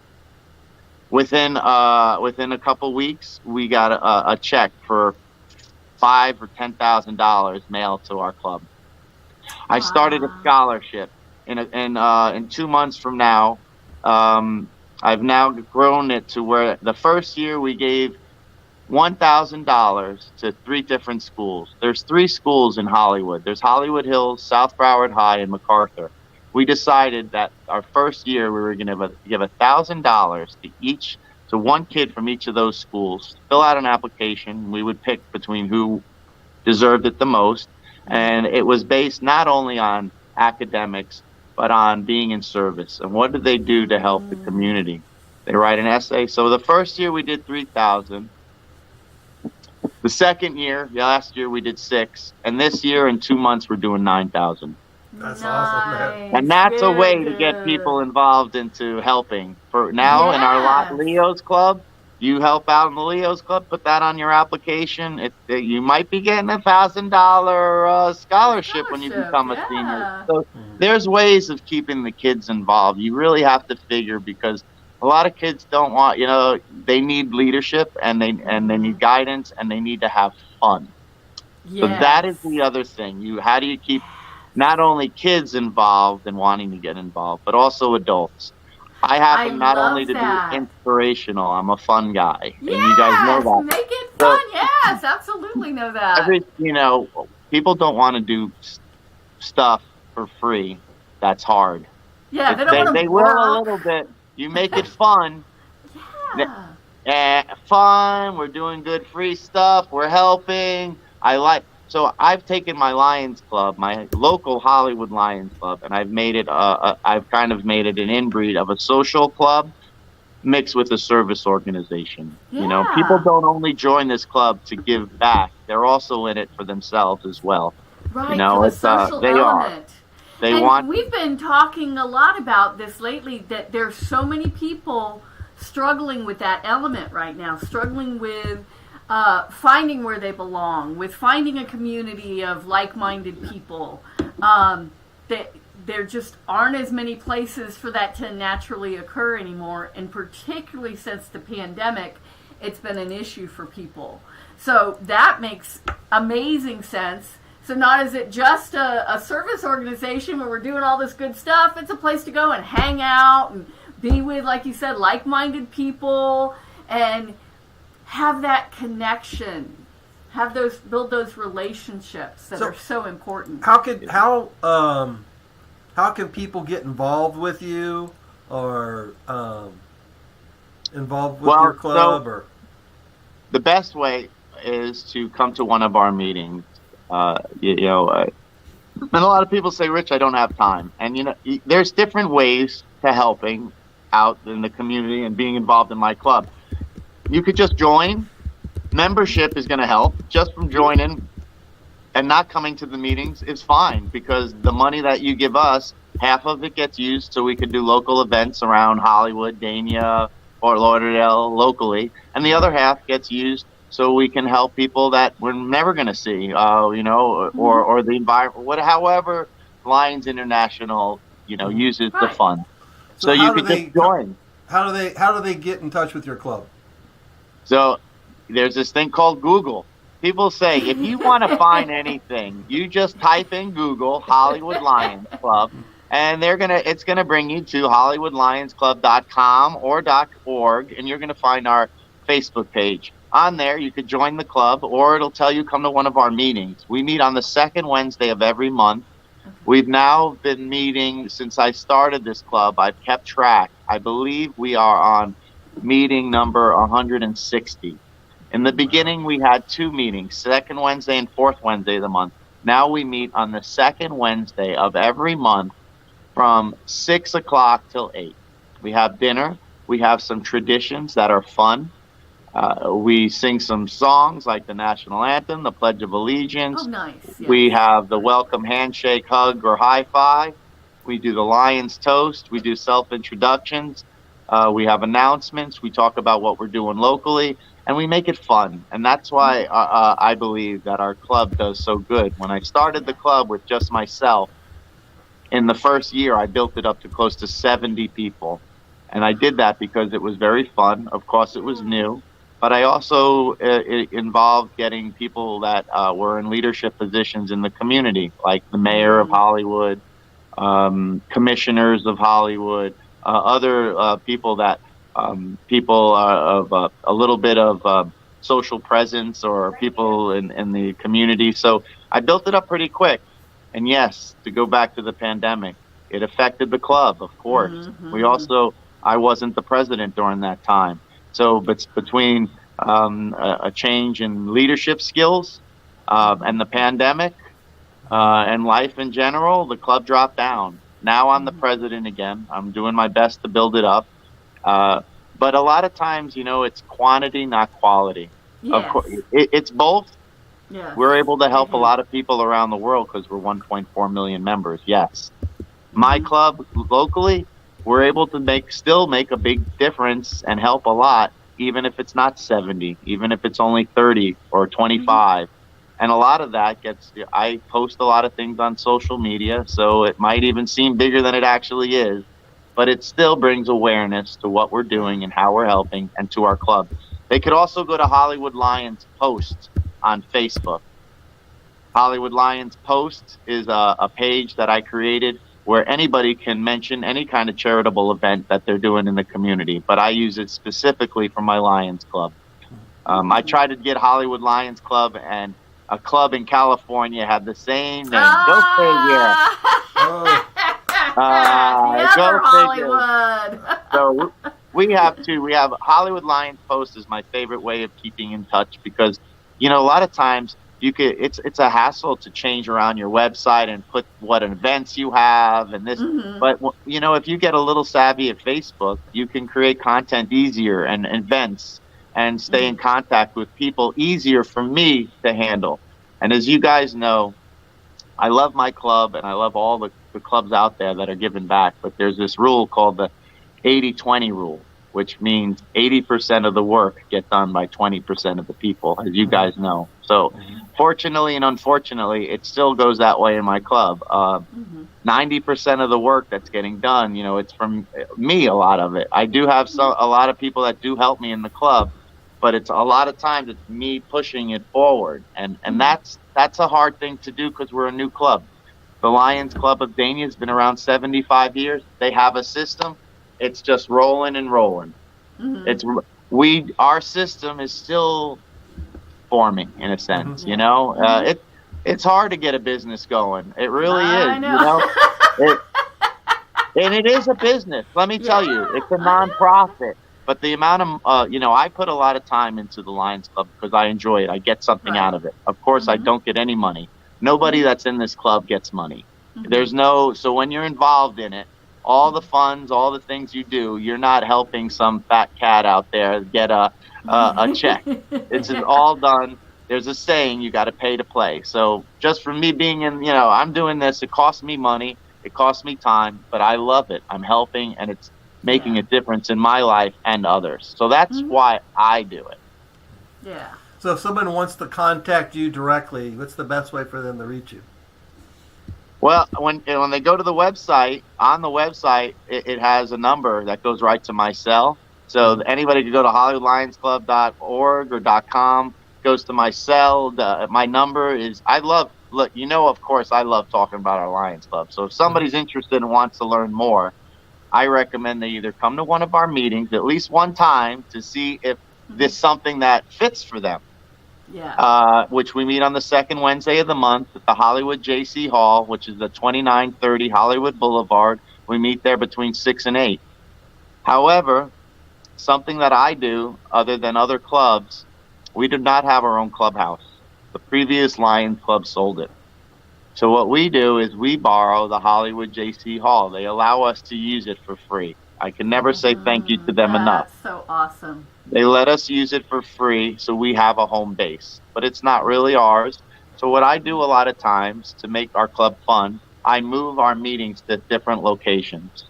Within a couple weeks, we got a check for $5,000 or $10,000 mailed to our club. I started a scholarship. In 2 months from now, I've now grown it to where the first year we gave $1,000 to 3 different schools. There's 3 schools in Hollywood. There's Hollywood Hills, South Broward High, and MacArthur. We decided that our first year we were going to give $1,000 to one kid from each of those schools, fill out an application. We would pick between who deserved it the most. And it was based not only on academics, but on being in service. And what did they do to help the community? They write an essay. So the first year we did 3,000. The second year, last year we did 6. And this year in 2 months we're doing 9,000. That's awesome, man. And that's a way to get people involved into helping. For now in our Leo's Club, you help out in the Leo's Club, put that on your application. You might be getting $1,000 scholarship when you become a senior. So there's ways of keeping the kids involved. You really have to figure, because a lot of kids don't want, they need leadership and they need guidance and they need to have fun. Yes. So that is the other thing. How do you keep not only kids involved and wanting to get involved, but also adults? I happen not only to be inspirational, I'm a fun guy. Yes, and you guys know that. Make it fun. So, yes, absolutely know that. People don't want to do stuff for free. That's hard. Yeah, they will a little bit. You make it fun. Fun. We're doing good free stuff. We're helping. So I've taken my Lions Club, my local Hollywood Lions Club, and I've made it. I've kind of made it an inbreed of a social club mixed with a service organization. Yeah. People don't only join this club to give back; they're also in it for themselves as well. Right. For the social element. We've been talking a lot about this lately. That there's so many people struggling with that element right now, struggling with finding where they belong, with finding a community of like-minded people. There just aren't as many places for that to naturally occur anymore, and particularly since the pandemic, it's been an issue for people. So that makes amazing sense. So not is it just a service organization where we're doing all this good stuff, it's a place to go and hang out and be with, like you said, like-minded people, and have that connection, build those relationships that are so important. How can people get involved with you, or involved with your club? The best way is to come to one of our meetings. And a lot of people say, "Rich, I don't have time." And there's different ways to helping out in the community and being involved in my club. You could just join. Membership is going to help. Just from joining and not coming to the meetings is fine, because the money that you give us, half of it gets used so we can do local events around Hollywood, Dania, Fort Lauderdale locally, and the other half gets used so we can help people that we're never going to see, or the environment, however Lions International, uses the fund. So you can just join. How do they get in touch with your club? So there's this thing called Google. People say, if you want to find anything, you just type in Google Hollywood Lions Club, and it's gonna bring you to HollywoodLionsClub.com or .org, and you're gonna find our Facebook page. On there, you could join the club, or it'll tell you come to one of our meetings. We meet on the second Wednesday of every month. We've now been meeting since I started this club. I've kept track. I believe we are on meeting number 160. In the beginning, we had 2 meetings, second Wednesday and fourth Wednesday of the month. Now we meet on the second Wednesday of every month from 6 o'clock till 8. We have dinner. We have some traditions that are fun. We sing some songs like the national anthem, the Pledge of Allegiance. Oh, nice. Yeah. We have the welcome handshake, hug, or high five. We do the Lions toast. We do self-introductions. We have announcements. We talk about what we're doing locally. and we make it fun. And that's why I believe that our club does so good. When I started the club with just myself, in the first year, I built it up to close to 70 people. And I did that because it was very fun. Of course, it was new. But I also it involved getting people that were in leadership positions in the community, like the mayor of Hollywood, commissioners of Hollywood, other people that people of a little bit of social presence or people in the community. So I built it up pretty quick. And yes, to go back to the pandemic, it affected the club, of course. We also, I wasn't the president during that time. So but between a change in leadership skills and the pandemic and life in general, the club dropped down. Now I'm the president again. I'm doing my best to build it up. But a lot of times, it's quantity, not quality. Yes. Of course, it's both. Yes. We're able to help a lot of people around the world because we're 1.4 million members. Yes. My club locally, we're able to still make a big difference and help a lot, even if it's not 70, even if it's only 30 or 25. And a lot of that I post a lot of things on social media, so it might even seem bigger than it actually is, but it still brings awareness to what we're doing and how we're helping and to our club. They could also go to Hollywood Lions Post on Facebook. Hollywood Lions Post is a page that I created where anybody can mention any kind of charitable event that they're doing in the community, but I use it specifically for my Lions Club. I tried to get Hollywood Lions Club, and a club in California had the same name. Go figure. The other Hollywood. So we have Hollywood Lions Post is my favorite way of keeping in touch because, a lot of times it's a hassle to change around your website and put what events you have and this. But, if you get a little savvy at Facebook, you can create content easier and events and stay in contact with people easier for me to handle. And as you guys know, I love my club and I love all the clubs out there that are giving back. But there's this rule called the 80-20 rule, which means 80% of the work get done by 20% of the people, as you guys know. So fortunately and unfortunately, it still goes that way in my club. 90% of the work that's getting done, it's from me, a lot of it. I do have a lot of people that do help me in the club, but it's a lot of times it's me pushing it forward. And that's a hard thing to do because we're a new club. The Lions Club of Dania has been around 75 years. They have a system. It's just rolling and rolling. Our system is still forming in a sense, it's hard to get a business going. It really is, I know. And it is a business. Let me tell you, it's a nonprofit. But the amount of, I put a lot of time into the Lions Club because I enjoy it. I get something out of it. Of course, I don't get any money. Nobody that's in this club gets money. So when you're involved in it, all the funds, all the things you do, you're not helping some fat cat out there get a check. This is all done. There's a saying, you got to pay to play. So just for me being in, I'm doing this, it costs me money, it costs me time, but I love it. I'm helping, and it's making a difference in my life and others. So that's why I do it. Yeah. So if someone wants to contact you directly, what's the best way for them to reach you? Well, when they go to the website, on the website, it has a number that goes right to my cell. So anybody can go to HollywoodLionsClub.org or .com, goes to my cell. My number is, of course, I love talking about our Lions Club. So if somebody's interested and wants to learn more, I recommend they either come to one of our meetings at least one time to see if this is something that fits for them. Yeah. Which we meet on the second Wednesday of the month at the Hollywood J.C. Hall, which is the 2930 Hollywood Boulevard. We meet there between 6 and 8. However, something that I do, other than other clubs, we do not have our own clubhouse. The previous Lions Club sold it. So what we do is we borrow the Hollywood J.C. Hall. They allow us to use it for free. I can never say thank you to them enough. That's so awesome. They let us use it for free, so we have a home base. But it's not really ours. So what I do a lot of times to make our club fun, I move our meetings to different locations.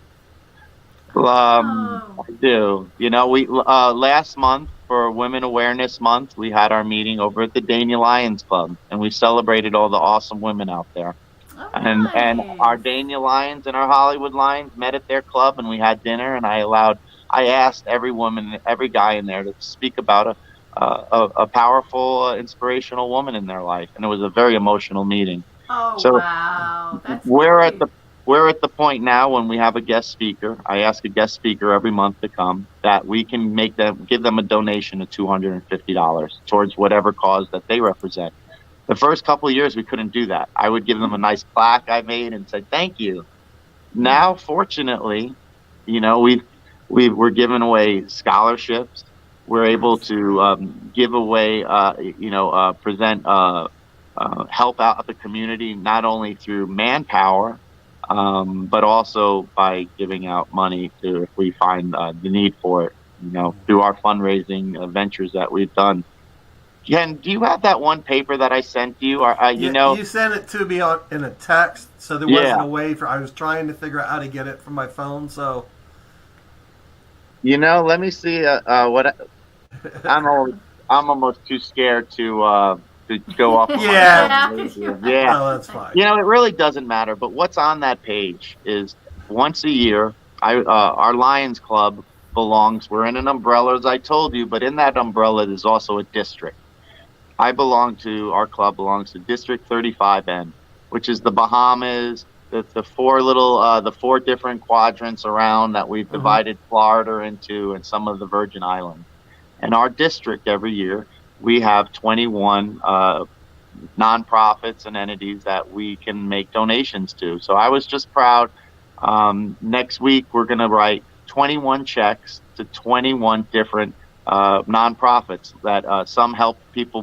I do. We last month for Women Awareness Month, we had our meeting over at the Dania Lions Club, and we celebrated all the awesome women out there. Oh, And our nice. Dania Lions and our Hollywood Lions met at their club, and we had dinner. And I asked every woman, every guy in there to speak about a powerful, inspirational woman in their life, and it was a very emotional meeting. Oh, So wow. That's we're at great. we're at the point now when we have a guest speaker. I ask a guest speaker every month to come, that we can give them a donation of $250 towards whatever cause that they represent. The first couple of years we couldn't do that. I would give them a nice plaque I made and say thank you. Now, fortunately, we're giving away scholarships. We're able to give away, present help out the community, not only through manpower, but also by giving out money if we find the need for it, through our fundraising ventures that we've done. Ken, do you have that one paper that I sent you? Or, you sent it to me in a text, so there wasn't a way I was trying to figure out how to get it from my phone, so. Let me see what I'm almost too scared to go off. Yeah. Yeah. No, that's fine. It really doesn't matter. But what's on that page is once a year, our Lions Club we're in an umbrella, as I told you, but in that umbrella there's also a district. Our club belongs to District 35N, which is the Bahamas, the four different quadrants around that we've divided Florida into, and some of the Virgin Islands. And our district, every year, we have 21 nonprofits and entities that we can make donations to. So I was just proud. Next week, we're going to write 21 checks to 21 different nonprofits that some help people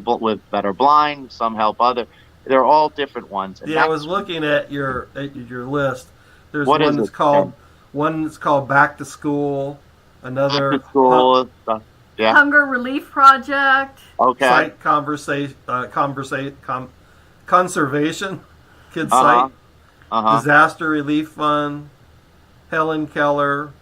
that are blind, some help other. They're all different ones. And I was looking at your list. There's one that's called Back to School. Another Back to School. Hunger Relief Project. Okay. Site Conservation. Kids Site. Disaster Relief Fund. Helen Keller.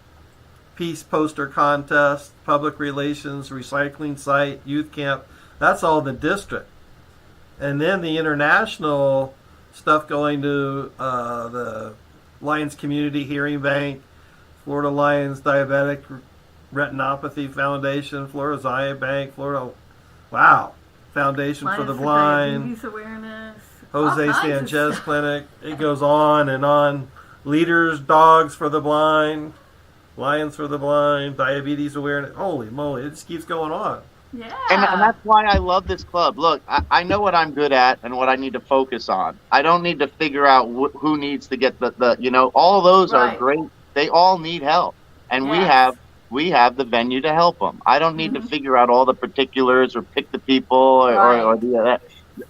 Peace Poster Contest. Public Relations. Recycling Site. Youth Camp. That's all the district. And then the international stuff going to the Lions Community Hearing Bank, Florida Lions Diabetic Retinopathy Foundation, Florida Zaya Bank, Foundation Lions for the Blind, Diabetes Awareness, Jose Sanchez Clinic. It goes on and on. Leaders, Dogs for the Blind, Lions for the Blind, Diabetes Awareness. Holy moly, it just keeps going on. Yeah. And that's why I love this club. Look, I know what I'm good at and what I need to focus on. I don't need to figure out who needs to get all those are great. They all need help. And we have the venue to help them. I don't need to figure out all the particulars or pick the people or that.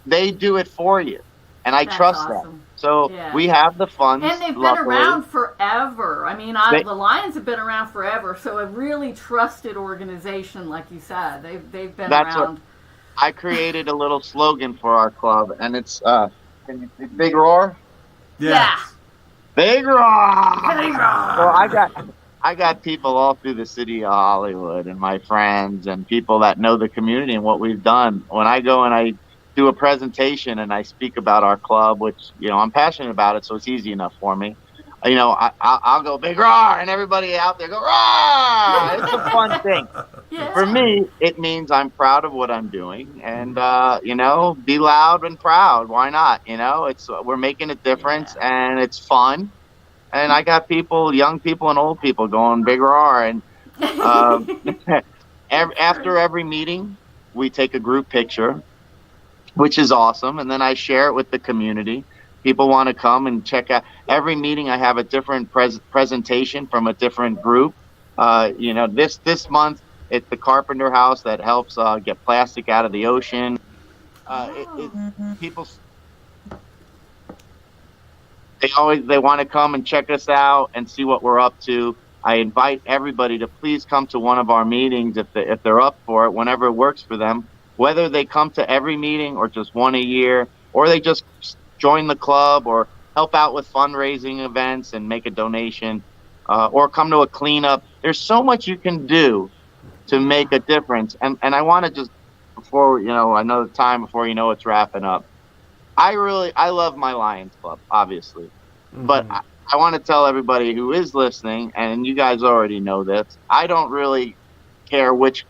They do it for you. And I trust that. So we have the funds. And they've been around forever. I mean, the Lions have been around forever. So a really trusted organization, like you said. They've been around. I created a little slogan for our club, and it's Big Roar? Yeah. Big Roar! Big Roar! So I got people all through the city of Hollywood, and my friends and people that know the community and what we've done. When I go and I do a presentation and I speak about our club, which, I'm passionate about it, so it's easy enough for me. I'll go Big Roar, and everybody out there go Roar! It's a fun thing. Yeah. For me, it means I'm proud of what I'm doing, and be loud and proud. Why not? We're making a difference, and it's fun. And I got people, young people and old people, going Big Roar. And after every meeting, we take a group picture, which is awesome. And then I share it with the community. People want to come and check out. Every meeting, I have a different presentation from a different group. This month, it's the Carpenter House that helps get plastic out of the ocean. People, they want to come and check us out and see what we're up to. I invite everybody to please come to one of our meetings if they're up for it, whenever it works for them. Whether they come to every meeting or just one a year, or they just join the club or help out with fundraising events and make a donation, or come to a cleanup. There's so much you can do to make a difference. And I want to just, before, I know the time before it's wrapping up. I love my Lions Club, obviously. But I want to tell everybody who is listening, and you guys already know this, I don't really care what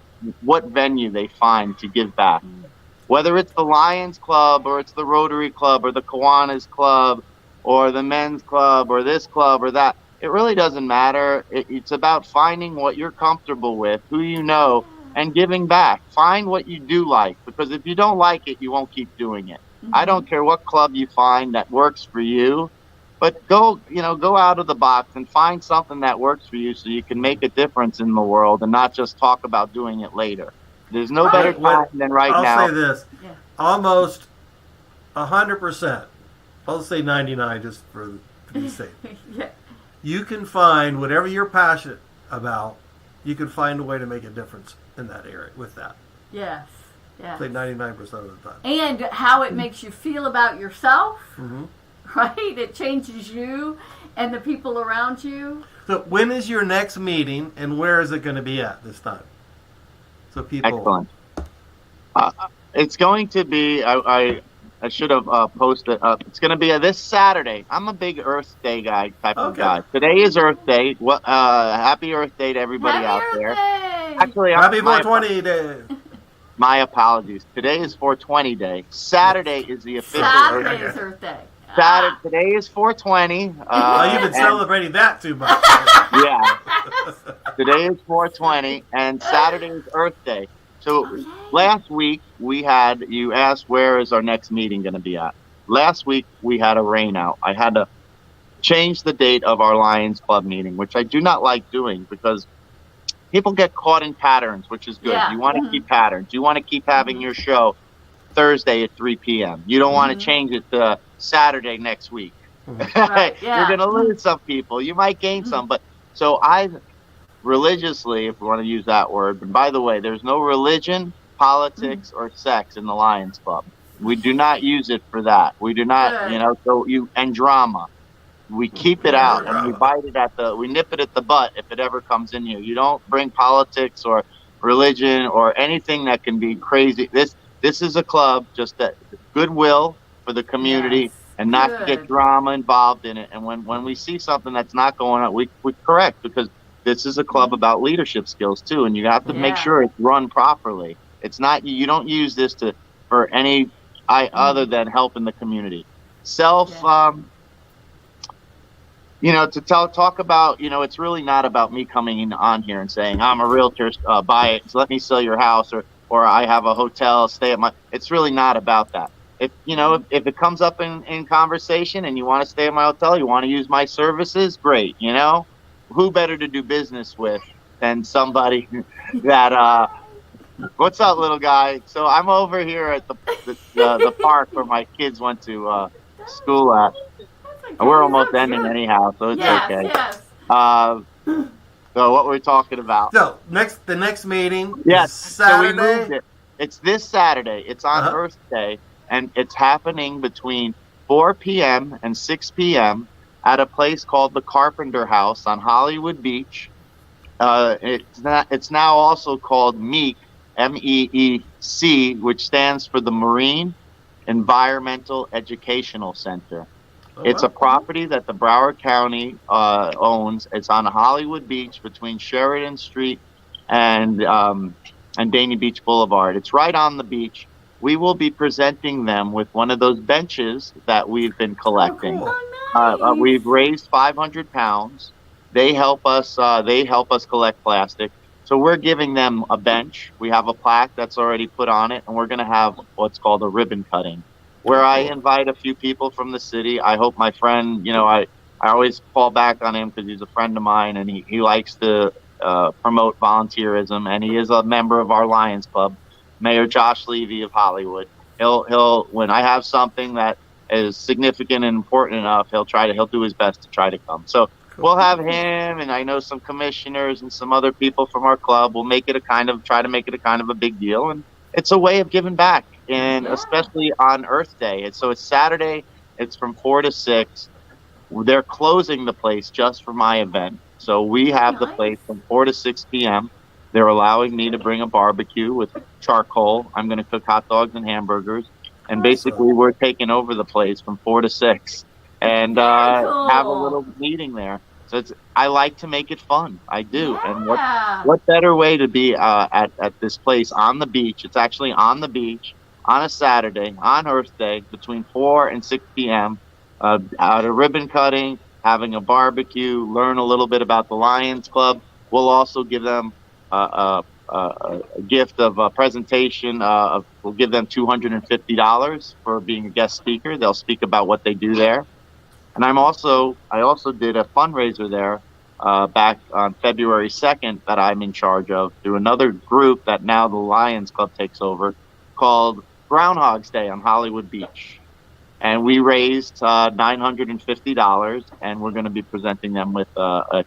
venue they find to give back. Whether it's the Lions Club or it's the Rotary Club or the Kiwanis Club or the Men's Club or this club or that, it really doesn't matter. It's about finding what you're comfortable with, who you know, and giving back. Find what you do like, because if you don't like it, you won't keep doing it. I don't care what club you find that works for you, but go out of the box and find something that works for you so you can make a difference in the world and not just talk about doing it later. There's no better time than right now. I'll say this. Yeah. Almost 100%. I'll say 99 just to be safe. Yeah. You can find whatever you're passionate about. You can find a way to make a difference in that area with that. Yes. Yeah. Say 99% of the time. And how it makes you feel about yourself, right? It changes you and the people around you. So when is your next meeting, and where is it going to be at this time? So people. Excellent. It's going to be. I should have posted. It's going to be this Saturday. I'm a big Earth Day guy type of guy. Today is Earth Day. Happy Earth Day to everybody out there. Actually, happy 420 Day. My apologies. Today is 420 Day. Saturday is the official Earth Day. Saturday. Today is 420. You've been celebrating that too much. Yeah. Today is 420, and Saturday is Earth Day. So last week you asked where is our next meeting going to be at. Last week we had a rain out. I had to change the date of our Lions Club meeting, which I do not like doing because people get caught in patterns, which is good. Yeah. You want to keep patterns. You want to keep having your show Thursday at 3 p.m. You don't want to change it to Saturday next week. Right. Yeah. You're going to lose some people. You might gain some. But so I religiously, if we want to use that word, but by the way, there's no religion, politics, or sex in the Lions Club. We do not use it for that. We do not, and drama. We keep it out and we bite it we nip it at the butt if it ever comes in here. You don't bring politics or religion or anything that can be crazy. This is a club, just that goodwill for the community and not to get drama involved in it. And when we see something that's not going on, we correct, because this is a club about leadership skills too, and you have to make sure it's run properly. It's not, you don't use this for any other than helping the community. Talk about, it's really not about me coming on here and saying I'm a realtor, buy it, so let me sell your house, or I have a hotel, stay at it's really not about that. If it comes up in conversation and you want to stay at my hotel, you want to use my services, great. Who better to do business with than somebody that what's up, little guy? So I'm over here at the park where my kids went to school at. We're almost ending anyhow, so it's okay. Yes. So what we're talking about? So the next meeting. Yes. Saturday. So we moved it. It's this Saturday. It's on Earth Day, and it's happening between 4 p.m. and 6 p.m. at a place called the Carpenter House on Hollywood Beach. It's now also called MEEC, M-E-E-C, which stands for the Marine Environmental Educational Center. It's a property that the Broward County owns. It's on Hollywood Beach between Sheridan Street and Dania Beach Boulevard. It's right on the beach. We will be presenting them with one of those benches that we've been collecting. Oh, cool. We've raised 500 pounds. They help us collect plastic. So we're giving them a bench. We have a plaque that's already put on it, and we're going to have what's called a ribbon cutting, where I invite a few people from the city. I hope my friend, I always fall back on him because he's a friend of mine, and he likes to promote volunteerism, and he is a member of our Lions Club, Mayor Josh Levy of Hollywood. He'll when I have something that is significant and important enough, he'll do his best to try to come. So we'll have him, and I know some commissioners and some other people from our club. We'll try to make it a kind of a big deal, and it's a way of giving back. And especially on Earth Day. So it's Saturday. It's from 4 to 6. They're closing the place just for my event. So we have the place from 4 to 6 p.m. They're allowing me to bring a barbecue with charcoal. I'm going to cook hot dogs and hamburgers. And basically, we're taking over the place from 4 to 6 and Very cool. have a little meeting there. So I like to make it fun. I do. Yeah. And what better way to be at this place on the beach? It's actually on the beach on a Saturday, on Earth Day, between 4 and 6 p.m., at a ribbon cutting, having a barbecue, learn a little bit about the Lions Club. We'll also give them a gift of a presentation. We'll give them $250 for being a guest speaker. They'll speak about what they do there. And I also did a fundraiser there back on February 2nd that I'm in charge of through another group that now the Lions Club takes over, called Groundhog's Day on Hollywood Beach. And we raised $950, and we're going to be presenting them with a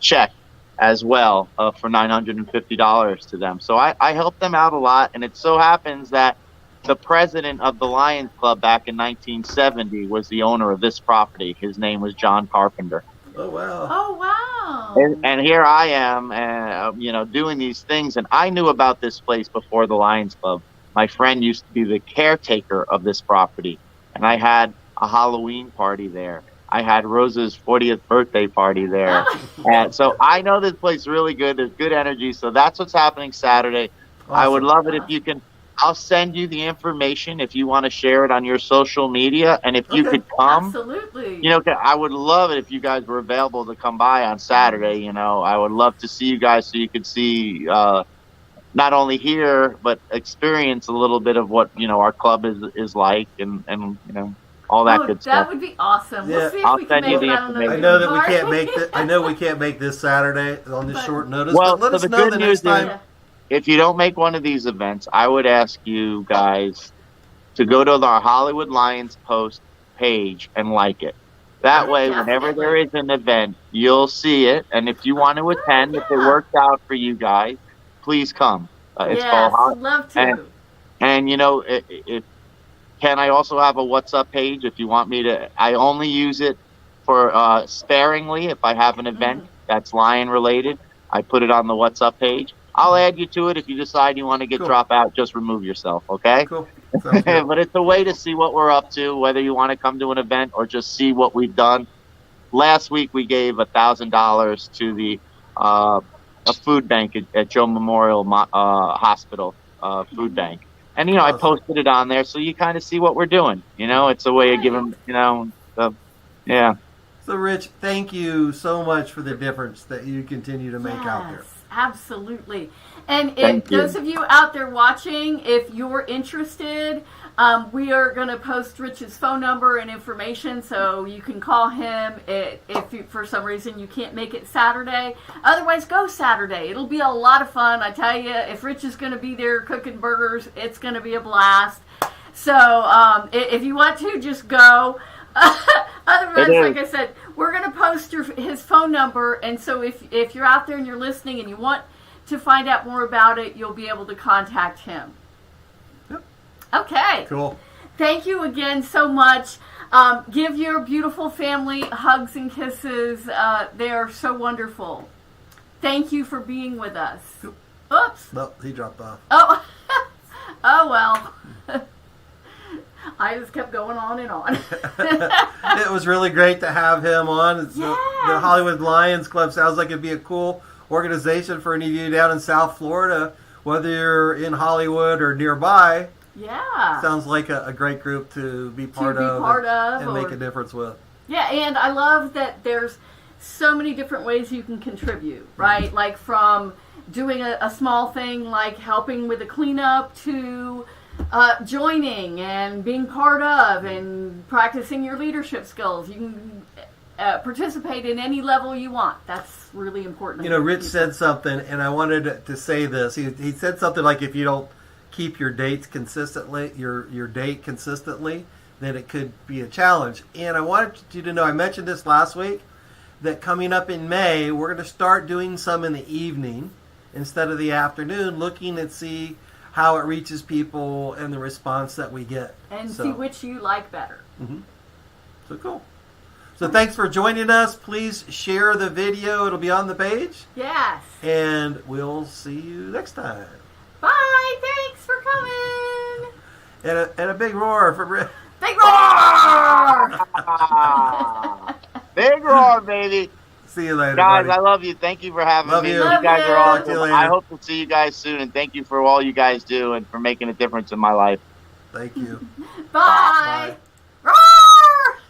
check as well for $950 to them. So I helped them out a lot, and it so happens that the president of the Lions Club back in 1970 was the owner of this property. His name was John Carpenter. Oh, wow. Oh, wow. And here I am, doing these things, and I knew about this place before the Lions Club. My friend used to be the caretaker of this property, and I had a Halloween party there. I had Rose's 40th birthday party there. And so I know this place really good. There's good energy. So that's what's happening Saturday. Awesome. I would love it if you can. I'll send you the information if you want to share it on your social media. And if you could come, absolutely. I would love it if you guys were available to come by on Saturday. I would love to see you guys so you could see not only hear, but experience a little bit of what, our club is like and all that good stuff. That would be awesome. Yeah. We'll see if I'll we send can you make the it. I don't know if information. I we know can that we can't party. make I know we can't make this Saturday on this short notice. Well, but let us the know good the news next is- time. If you don't make one of these events, I would ask you guys to go to our Hollywood Lions Post page and like it. That way, whenever there is an event, you'll see it. And if you want to attend, if it works out for you guys, please come. It's Yes, called I'd love to. And can I also have a What's Up page if you want me to? I only use it for sparingly. If I have an event that's Lion related, I put it on the What's Up page. I'll add you to it. If you decide you want to drop out, just remove yourself, okay? Cool. Sounds good. But it's a way to see what we're up to, whether you want to come to an event or just see what we've done. Last week we gave $1,000 to the a food bank at Joe Memorial Hospital food bank, and I posted it on there so you kind of see what we're doing. It's a way of giving yeah. So, Rich, thank you so much for the difference that you continue to make out there. Absolutely. And Thank you. those of you out there watching, if you're interested, we are going to post Rich's phone number and information so you can call him if for some reason you can't make it Saturday. Otherwise, go Saturday. It'll be a lot of fun. I tell you, if Rich is going to be there cooking burgers, it's going to be a blast. So if you want to, just go. Otherwise, like I said, we're going to post his phone number, and so if you're out there and you're listening and you want to find out more about it, you'll be able to contact him. Yep. Okay. Cool. Thank you again so much. Give your beautiful family hugs and kisses. They are so wonderful. Thank you for being with us. Yep. Oops. Well, he dropped off. Oh, oh well. I just kept going on and on. It was really great to have him on. Yes. The Hollywood Lions Club sounds like it'd be a cool organization for any of you down in South Florida, whether you're in Hollywood or nearby. Yeah. Sounds like a great group to be part of and make a difference with. Yeah, and I love that there's so many different ways you can contribute, right? Like from doing a small thing like helping with the cleanup to joining and being part of and practicing your leadership skills. You can participate in any level you want. That's really important. Rich said something, and I wanted to say this. He said something like, if you don't keep your dates consistently, your date consistently, then it could be a challenge. And I wanted you to know, I mentioned this last week, that coming up in May, we're going to start doing some in the evening instead of the afternoon, looking and see how it reaches people and the response that we get. And see which you like better. Mm-hmm. So cool. So thanks for joining us. Please share the video. It'll be on the page. Yes. And we'll see you next time. Bye. Thanks for coming. And a big roar for Rick. Big roar! Big roar, baby. See you later, Guys, buddy. I love you. Thank you for having Love me. you. You guys are Talk to you awesome. later. I hope to see you guys soon, and thank you for all you guys do and for making a difference in my life. Thank you. Bye.